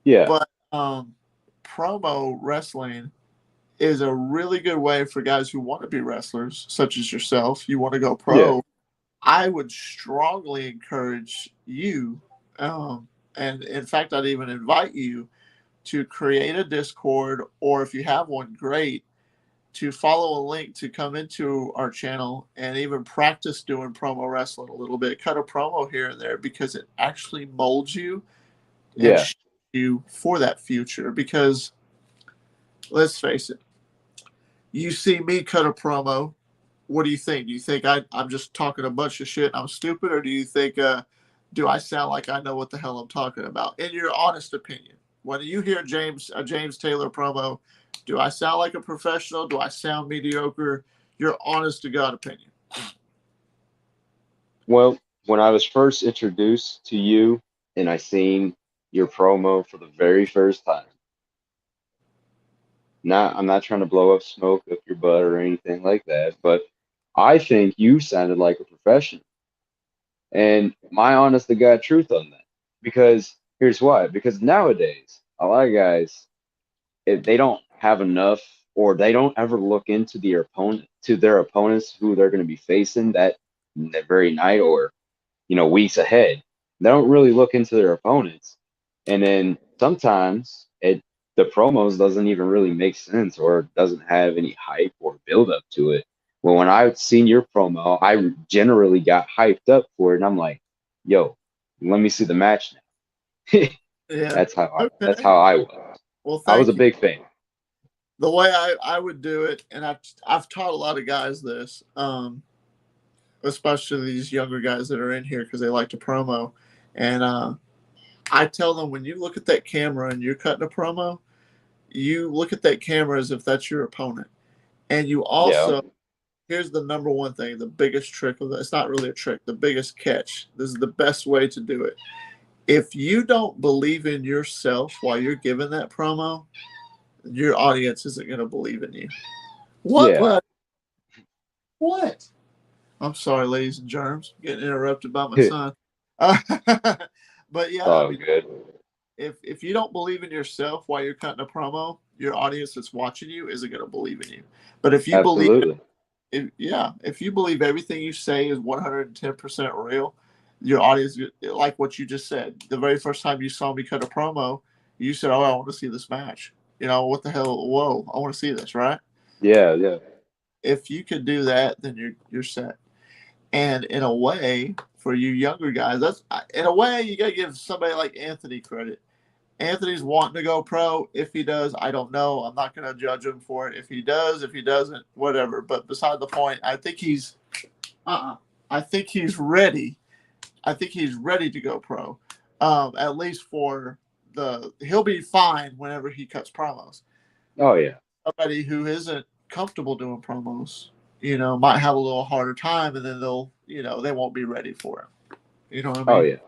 Yeah. But promo wrestling is a really good way for guys who want to be wrestlers, such as yourself. You want to go Yeah. pro. I would strongly encourage you, and in fact, I'd even invite you to create a Discord, or if you have one, great, to follow a link to come into our channel and even practice doing promo wrestling a little bit. Cut a promo here and there because it actually molds you and Yeah. shapes you for that future. Because let's face it, you see me cut a promo. What do you think? Do you think I'm just talking a bunch of shit and I'm stupid? Or do you think, do I sound like I know what the hell I'm talking about? In your honest opinion, when you hear a James Taylor promo, do I sound like a professional? Do I sound mediocre? Your honest to God opinion. Well, when I was first introduced to you and I seen your promo for the very first time, I'm not trying to blow up smoke up your butt or anything like that, but I think you sounded like a professional. And my honest to God truth on that. Because here's why. Because nowadays, a lot of guys, if they don't have enough or they don't ever look into their opponents who they're going to be facing that very night or weeks ahead. They don't really look into their opponents. And then sometimes the promos doesn't even really make sense or doesn't have any hype or build up to it. Well, when I've seen your promo, I generally got hyped up for it, and I'm like, "Yo, let me see the match now." Yeah. That's how I was. Well, I was a thank you. big fan. The way I would do it, and I've taught a lot of guys this, especially these younger guys that are in here because they like to promo, and I tell them when you look at that camera and you're cutting a promo, you look at that camera as if that's your opponent, and you Yeah, also, here's the number one thing, the biggest trick of that. It's not really a trick. The biggest catch. This is the best way to do it. If you don't believe in yourself while you're giving that promo, your audience isn't going to believe in you. What, yeah. bud? What? I'm sorry, ladies and germs. Getting interrupted by my It's son. But yeah, I all mean, good. if you don't believe in yourself while you're cutting a promo, your audience that's watching you isn't going to believe in you. But if you believe, Absolutely. if you believe everything you say is 110% real, your audience, like what you just said, the very first time you saw me cut a promo, you said, "Oh, I want to see this match." What the hell? Whoa, I want to see this, right? Yeah, yeah, If you could do that, then you're set. And in a way, for you younger guys, that's in a way you got to give somebody like Anthony credit. Anthony's wanting to go pro. If he does, I don't know. I'm not going to judge him for it. If he does, if he doesn't, whatever. But beside the point, I think he's I think he's ready. I think he's ready to go pro. At least for he'll be fine whenever he cuts promos. oh yeah, Somebody who isn't comfortable doing promos, might have a little harder time, and then they won't be ready for it. You know what I oh mean?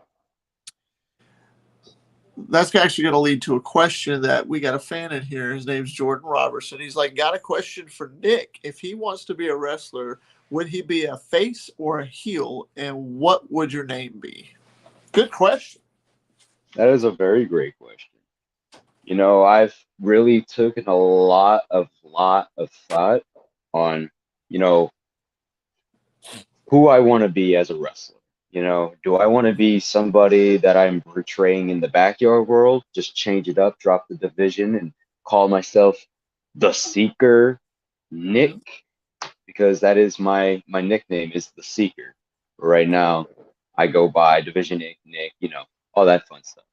yeah. that's actually going to lead to a question that we got a fan in here. His name's Jordan Robertson. He's like, got a question for Nick. If he wants to be a wrestler, would he be a face or a heel? And what would your name be? Good question. That is a very great question. You know, I've really taken a lot of thought on, you know, who I want to be as a wrestler. You know, do I want to be somebody that I'm portraying in the backyard world, just change it up, drop the division, and call myself the Seeker Nick? Mhm. Because that is my nickname is the Seeker. Right now, I go by Division Nick, you know, all that fun stuff.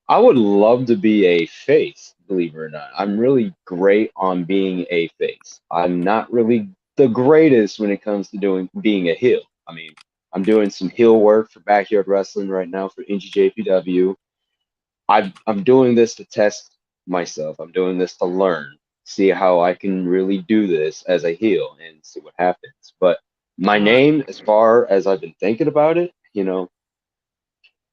I would love to be a face, believe it or not. I'm really great on being a face. I'm not really the greatest when it comes to doing being a heel. I mean, I'm doing some heel work for backyard wrestling right now for NGJPW. I'm doing this to test myself. I'm doing this to learn, see how I can really do this as a heel and see what happens. But my Right. name, as far as I've been thinking about it, you know,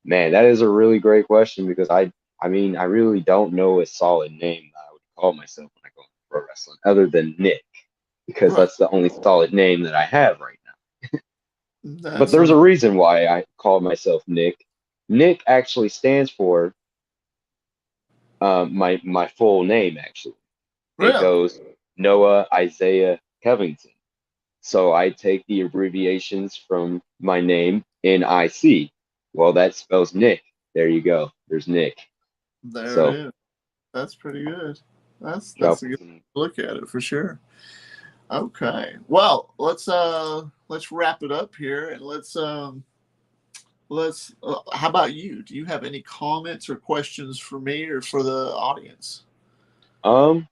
man, that is a really great question because I mean, I really don't know a solid name that I would call myself when I go into pro wrestling other than Nick because Right. that's the only solid name that I have right now. But That's there's a reason why I call myself Nick. Nick actually stands for my full name actually. It real. goes Noah Isaiah Covington. So I take the abbreviations from my name NIC. Well, that spells Nick. There you go. There's Nick. There it So is. That's pretty good. That's drop a good some. look at it for sure. Okay. Well, let's wrap it up here and let's how about you? Do you have any comments or questions for me or for the audience? Um,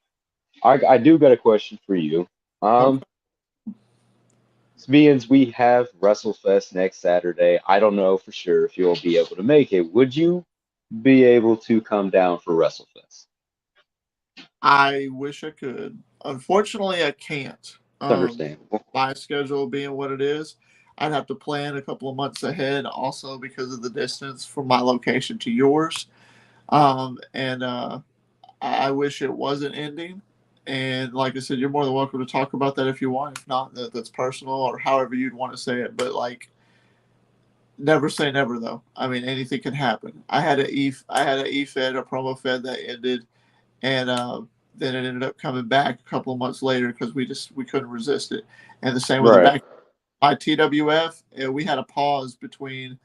I do got a question for you. Okay. Being we have WrestleFest next Saturday, I don't know for sure if you'll be able to make it. Would you be able to come down for WrestleFest? I wish I could. Unfortunately, I can't. It's understandable. My schedule being what it is, I'd have to plan a couple of months ahead also because of the distance from my location to yours. And I wish it wasn't ending. And like I said, you're more than welcome to talk about that if you want. If not, that's personal or however you'd want to say it. But like, never say never though. I mean, anything can happen. I had a E-Fed, a promo Fed that ended, and then it ended up coming back a couple of months later because we couldn't resist it. And the same with the Right. back by TWF. We had a pause between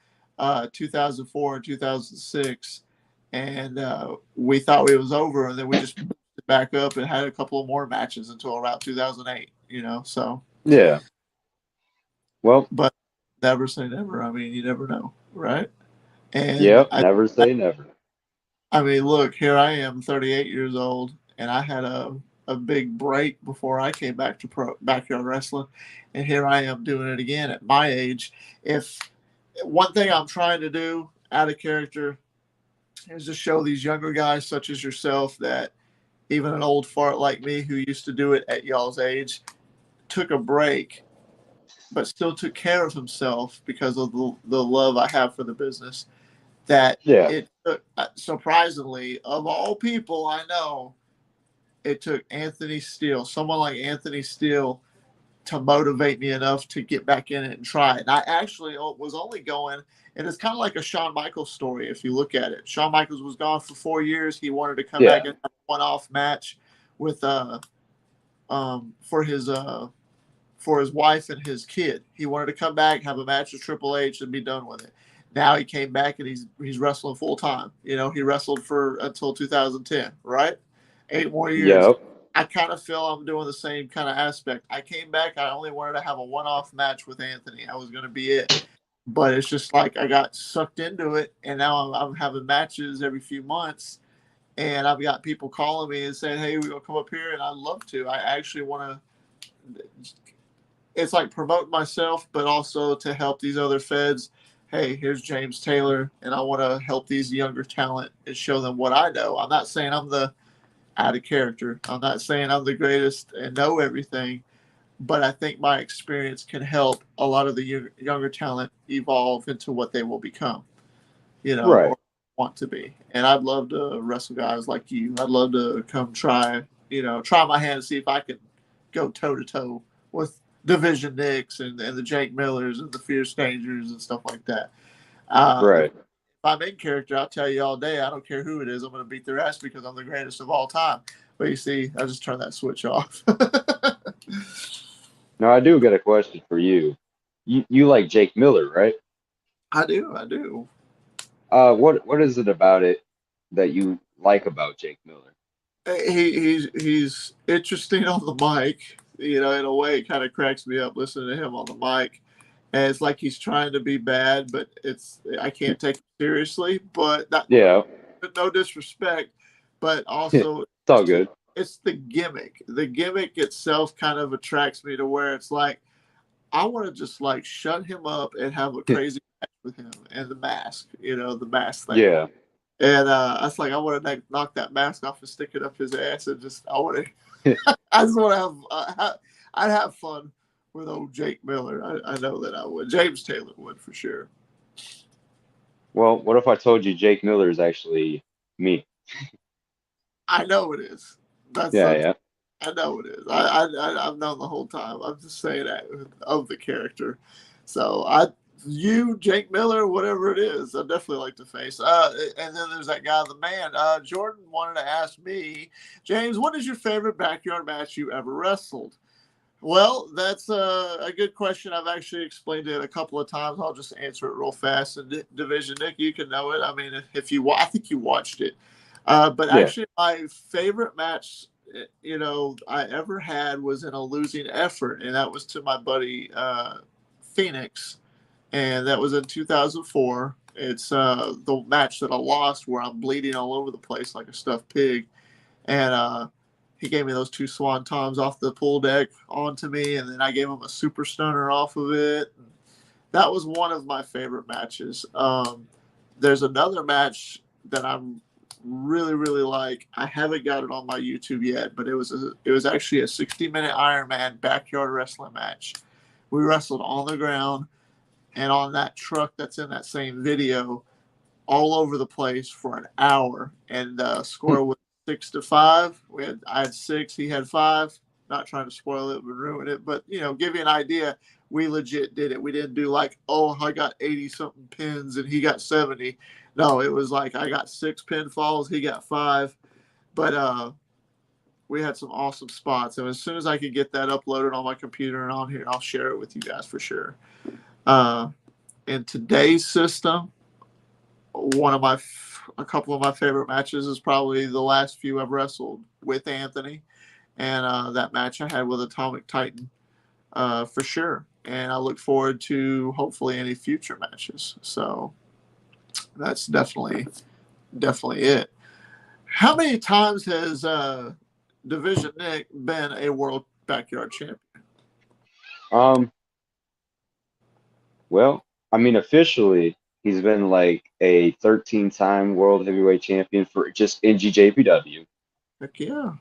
2004 and 2006, and we thought it was over, and then we just moved it back up and had a couple of more matches until around 2008. You know, so Yeah. Well, but never say never. I mean, you never know, right? And yep. Never say never. I mean, look, here I am, 38 years old, and I had a big break before I came back to backyard wrestling, and here I am doing it again at my age. If one thing I'm trying to do out of character is to show these younger guys, such as yourself, that even an old fart like me who used to do it at y'all's age took a break, but still took care of himself because of the love I have for the business. That Yeah. it took, surprisingly, of all people I know, it took Anthony Steele, someone like Anthony Steele, to motivate me enough to get back in it and try it. And I actually was only going, and it's kind of like a Shawn Michaels story if you look at it. Shawn Michaels was gone for 4 years. He wanted to come back Yeah. and have a one-off match with for his wife and his kid. He wanted to come back, have a match with Triple H, and be done with it. Now he came back and he's wrestling full time. You know, he wrestled for until 2010, right? 8 more years. Yep. I kind of feel I'm doing the same kind of aspect. I came back. I only wanted to have a one-off match with Anthony. I was going to be it, but it's just like I got sucked into it, and now I'm having matches every few months, and I've got people calling me and saying, "Hey, we're gonna come up here," and I'd love to. I actually want to, it's like promote myself, but also to help these other feds. Hey, here's James Taylor, and I want to help these younger talent and show them what I know. I'm not saying I'm the out of character. I'm not saying I'm the greatest and know everything, but I think my experience can help a lot of the younger talent evolve into what they will become, you know, Right. or want to be. And I'd love to wrestle guys like you. I'd love to come try my hand and see if I can go toe to toe with Division Nicks and the Jake Millers and the Fierce Strangers and stuff like that. If Right. I'm in character, I'll tell you all day. I don't care who it is. I'm going to beat their ass because I'm the greatest of all time. But you see, I just turned that switch off. Now I do get a question for you. You like Jake Miller, right? I do. I do. What is it about it that you like about Jake Miller? He's interesting on the mic. In a way, it kind of cracks me up listening to him on the mic. And it's like he's trying to be bad, but I can't take him seriously. But that, Yeah, no disrespect, but it's also all good. it's the gimmick. The gimmick itself kind of attracts me to where it's like I want to just like shut him up and have a crazy match with him and the mask thing. Yeah. And I was like, I want to knock that mask off and stick it up his ass and just I just want to I'd have fun with old Jake Miller. I know that I would. James Taylor would for sure. Well, what if I told you Jake Miller is actually me? I know it is. That's Yeah, yeah. I know it is. I've known the whole time. I'm just saying that of the character. So Jake Miller, whatever it is, I definitely like to face. And then there's that guy, the man. Jordan wanted to ask me, James, what is your favorite backyard match you ever wrestled? Well, that's a good question. I've actually explained it a couple of times. I'll just answer it real fast. And Division Nick, you can know it. I mean, I think you watched it. But Yeah. actually, my favorite match, I ever had was in a losing effort, and that was to my buddy Phoenix, and that was in 2004. It's the match that I lost where I'm bleeding all over the place like a stuffed pig, and he gave me those two swan toms off the pool deck onto me, and then I gave him a super stunner off of it. That was one of my favorite matches. There's another match that I'm really really like. I haven't got it on my YouTube yet, but it was actually a 60-minute Iron Man backyard wrestling match. We wrestled on the ground and on that truck that's in that same video all over the place for an hour, and the score was 6-5. I had six, he had five. Not trying to spoil it and ruin it, but give you an idea. We legit did it. We didn't do like, oh, I got 80 something pins and he got 70. No, it was like I got six pinfalls, he got five. But we had some awesome spots, and as soon as I could get that uploaded on my computer and on here, I'll share it with you guys for sure. Uh, in today's system, a couple of my favorite matches is probably the last few I've wrestled with Anthony, and that match I had with Atomic Titan, for sure. And I look forward to hopefully any future matches. So that's definitely it. How many times has Division Nick been a world backyard champion? Um, well, I mean, officially, he's been like a 13-time world heavyweight champion for just NGJPW. Heck yeah.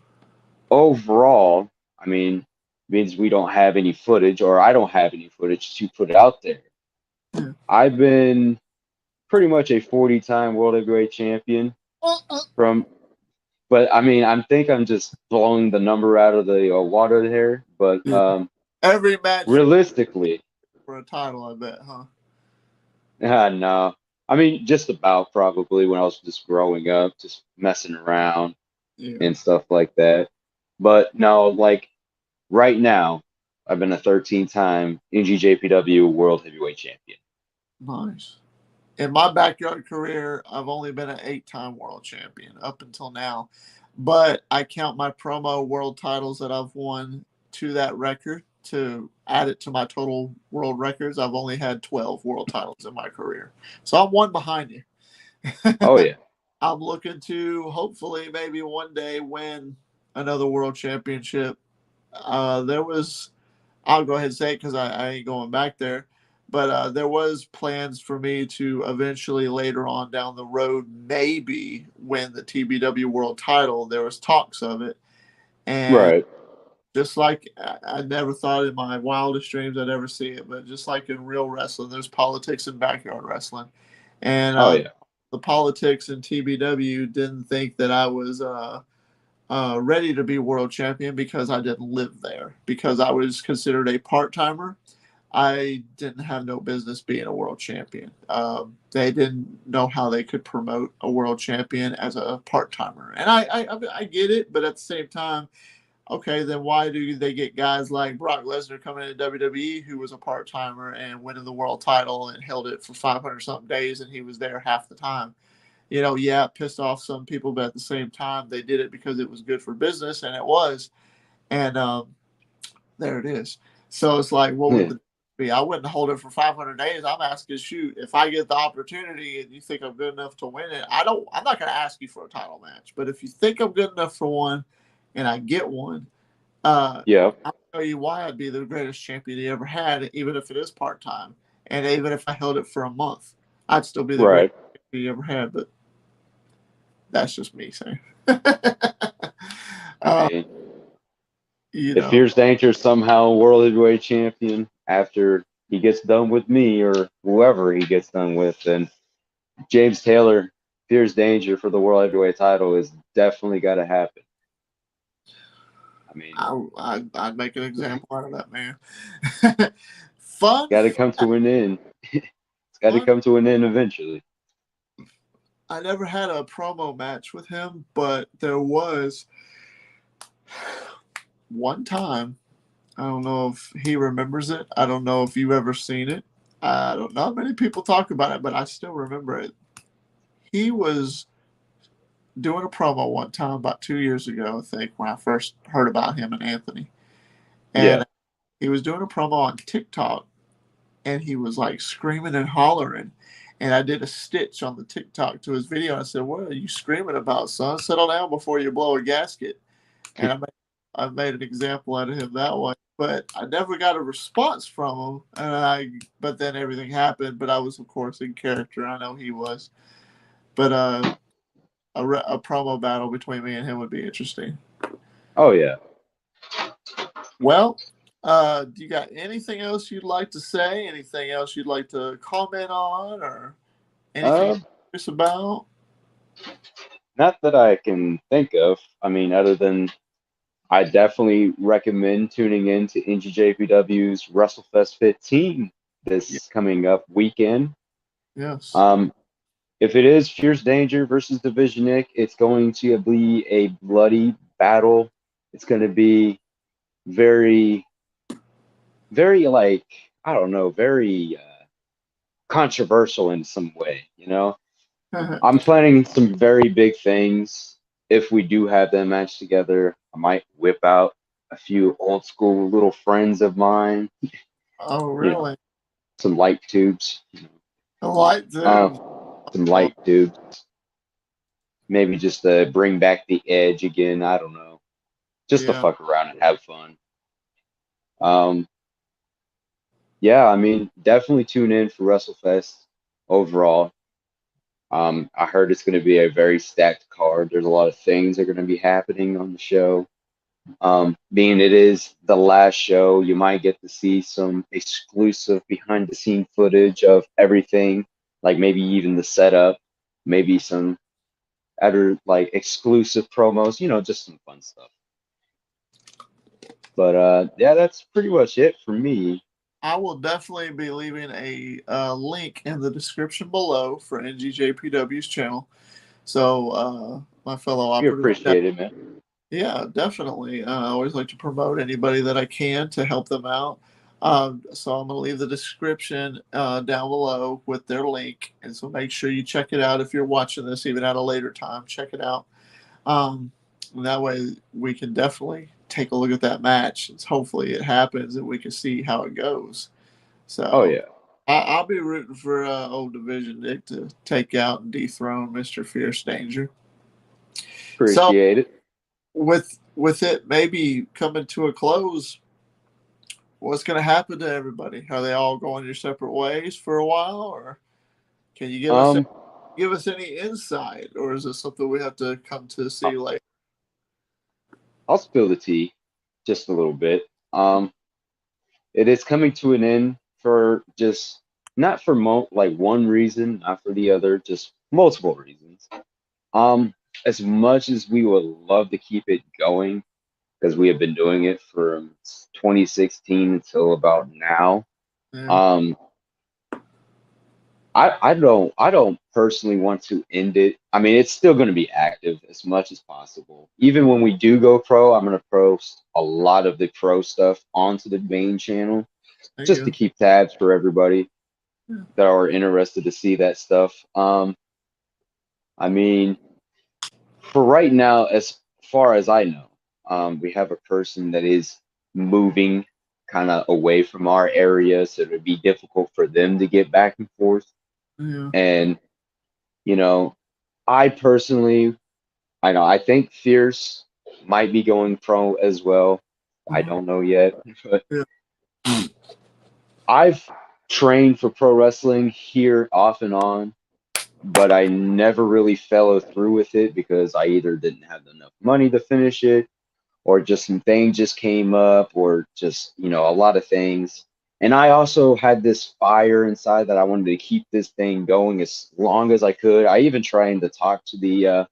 Overall, I mean, means we don't have any footage, or I don't have any footage to put out there. Yeah. I've been pretty much a 40-time world heavyweight champion from, but I mean, I think I'm just blowing the number out of the water here. But Every match realistically, for a title, I bet, huh? no. I mean, just about probably when I was just growing up, just messing around Yeah. and stuff like that. But no, like right now, I've been a 13-time NGJPW World Heavyweight Champion. Nice. In my backyard career, I've only been an 8-time world champion up until now, but I count my promo world titles that I've won to that record to add it to my total world records. I've only had 12 world titles in my career, so I'm one behind you. Oh yeah. I'm looking to hopefully maybe one day win another world championship. I'll go ahead and say it because I ain't going back there. But there was plans for me to eventually later on down the road maybe win the TBW World Title. There was talks of it, and Right. just like I never thought in my wildest dreams I'd ever see it, but just like in real wrestling, there's politics in backyard wrestling, and Oh yeah. the politics in TBW didn't think that I was ready to be world champion because I didn't live there. Because I was considered a part timer, I didn't have no business being a world champion. They didn't know how they could promote a world champion as a part timer, and I get it, but at the same time, okay, then why do they get guys like Brock Lesnar coming into WWE who was a part timer and winning the world title and held it for 500 something days and he was there half the time? Yeah, it pissed off some people, but at the same time, they did it because it was good for business, and it was. And there it is. So it's like, what would Yeah. the be? I wouldn't hold it for 500 days. I'm asking, shoot, if I get the opportunity and you think I'm good enough to win it, I'm not going to ask you for a title match. But if you think I'm good enough for one, and I get one, Yeah. I'll tell you why I'd be the greatest champion he ever had, even if it is part time, and even if I held it for a month, I'd still be the greatest Right. champion he ever had. But that's just me saying. I uh, mean, you if know, Fierce Danger somehow world heavyweight champion after he gets done with me or whoever he gets done with, then James Taylor, Fierce Danger for the world heavyweight title is definitely got to happen. I mean, I'd make an example out of that man. Fun, got to come to an end. It's got to fun. come to an end eventually. I never had a promo match with him, but there was one time. I don't know if he remembers it. I don't know if you've ever seen it. I don't know. Many people talk about it, but I still remember it. He was doing a promo one time about 2 years ago, I think, when I first heard about him and Anthony. Yeah. And he was doing a promo on TikTok and he was like screaming and hollering. And I did a stitch on the TikTok to his video. I said, "What are you screaming about, son? Settle down before you blow a gasket." And I made an example out of him that way. But I never got a response from him. But then everything happened. But I was, of course, in character. I know he was. But a promo battle between me and him would be interesting. Oh yeah. Well, do you got anything else you'd like to say? Anything else you'd like to comment on, or anything you're Uh, curious about? Not that I can think of. I mean, other than I definitely recommend tuning in to NGJPW's WrestleFest 15 Yeah. this coming up weekend. Yes. Um, if it is Fierce Danger versus Division Nick, it's going to be a bloody battle. It's going to be very, very like, I don't know, very controversial in some way, you know? I'm planning some very big things. If we do have that match together, I might whip out a few old school little friends of mine, Oh, you know, really? some light tubes, I like uh, to. some light tubes. Maybe just to bring back the edge again. I don't know. Just to Yeah. fuck around and have fun. Um, yeah, I mean, definitely tune in for WrestleFest overall. I heard it's going to be a very stacked card. There's a lot of things that are going to be happening on the show. Being it is the last show, you might get to see some exclusive behind the scene footage of everything, like maybe even the setup, maybe some other like exclusive promos, just some fun stuff. But yeah, that's pretty much it for me. I will definitely be leaving a link in the description below for NGJPW's channel. So, my fellow We operatives, appreciate it, man. yeah, definitely. I always like to promote anybody that I can to help them out. So I'm going to leave the description down below with their link. And so make sure you check it out if you're watching this, even at a later time. Check it out. And that way we can definitely take a look at that match. It's hopefully it happens and we can see how it goes. Oh So yeah, I'll be rooting for Old Division Nick to take out and dethrone Mr. Fierce Danger. So appreciate it. with it maybe coming to a close, what's going to happen to everybody? Are they all going your separate ways for a while, or can you Um, give us any insight, or is it something we have to come to see later? I'll spill the tea just a little bit. It is coming to an end for just not for like one reason, not for the other, just multiple reasons. Um, as much as we would love to keep it going, because we have been doing it from 2016 until about now. Yeah. Um, I don't personally want to end it. I mean, it's still going to be active as much as possible. Even when we do go pro, I'm going to post a lot of the pro stuff onto the main channel There just you to go. keep tabs for everybody Yeah. that are interested to see that stuff. I mean, for right now, as far as I know, we have a person that is moving kind of away from our area, so it would be difficult for them to get back and forth. Yeah. And, you know, I personally, I know, I think Fierce might be going pro as well. I Uh-huh. don't know yet, but Yeah. I've trained for pro wrestling here off and on, but I never really followed through with it because I either didn't have enough money to finish it or just some things just came up or just, a lot of things. And I also had this fire inside that I wanted to keep this thing going as long as I could. I even trying to talk to the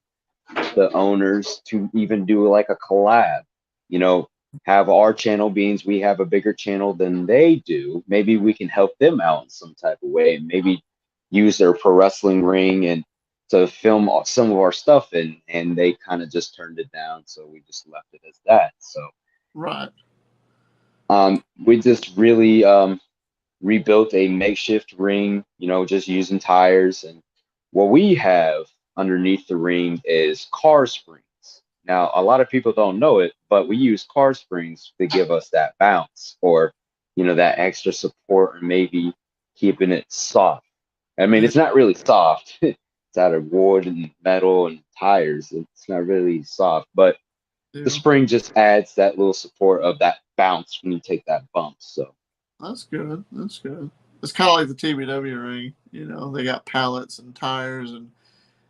owners to even do like a collab, you know, have our channel beings, we have a bigger channel than they do. Maybe we can help them out in some type of way, and maybe use their pro wrestling ring and to film some of our stuff in, and they kind of just turned it down, so we just left it as that. So Right. we just really rebuilt a makeshift ring, just using tires. And what we have underneath the ring is car springs. Now, a lot of people don't know it, but we use car springs to give us that bounce or, that extra support or maybe keeping it soft. I mean, Yeah. it's not really soft. It's out of wood and metal and tires. It's not really soft, but the Yeah. spring just adds that little support of that bounce when you take that bump. So, That's good. That's good. It's kind of like the TBW ring. They got pallets and tires, and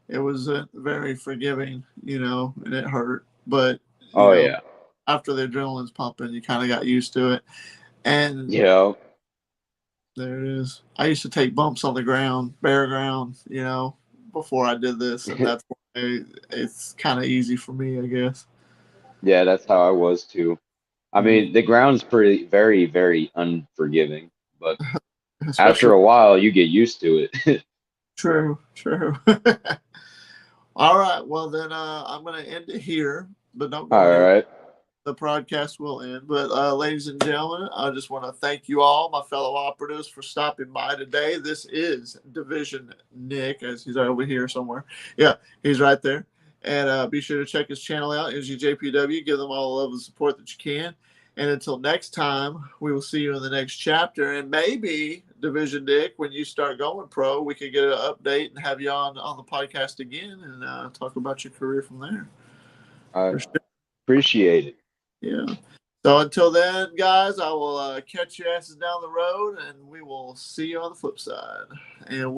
it was very forgiving. And it hurt, but oh yeah. after the adrenaline's pumping, you kind of got used to it. And Yeah, there it is. I used to take bumps on the ground, bare ground, before I did this, and that's why it's kind of easy for me, I guess. yeah, that's how I was too. I Mm. mean, the ground's pretty, very, very unforgiving, but after Especially a while, you get used to it. true, true. All right, well then I'm gonna end it here, but don't go All anywhere. right. The broadcast will end. But ladies and gentlemen, I just want to thank you all, my fellow operatives, for stopping by today. This is Division Nick, as he's over here somewhere. Yeah, he's right there. And be sure to check his channel out, NGJPW. Give them all the love and support that you can. And until next time, we will see you in the next chapter. And maybe, Division Nick, when you start going pro, we could get an update and have you on the podcast again and talk about your career from there. I For sure. appreciate it. Yeah. So until then, guys, I will catch your asses down the road, and we will see you on the flip side. And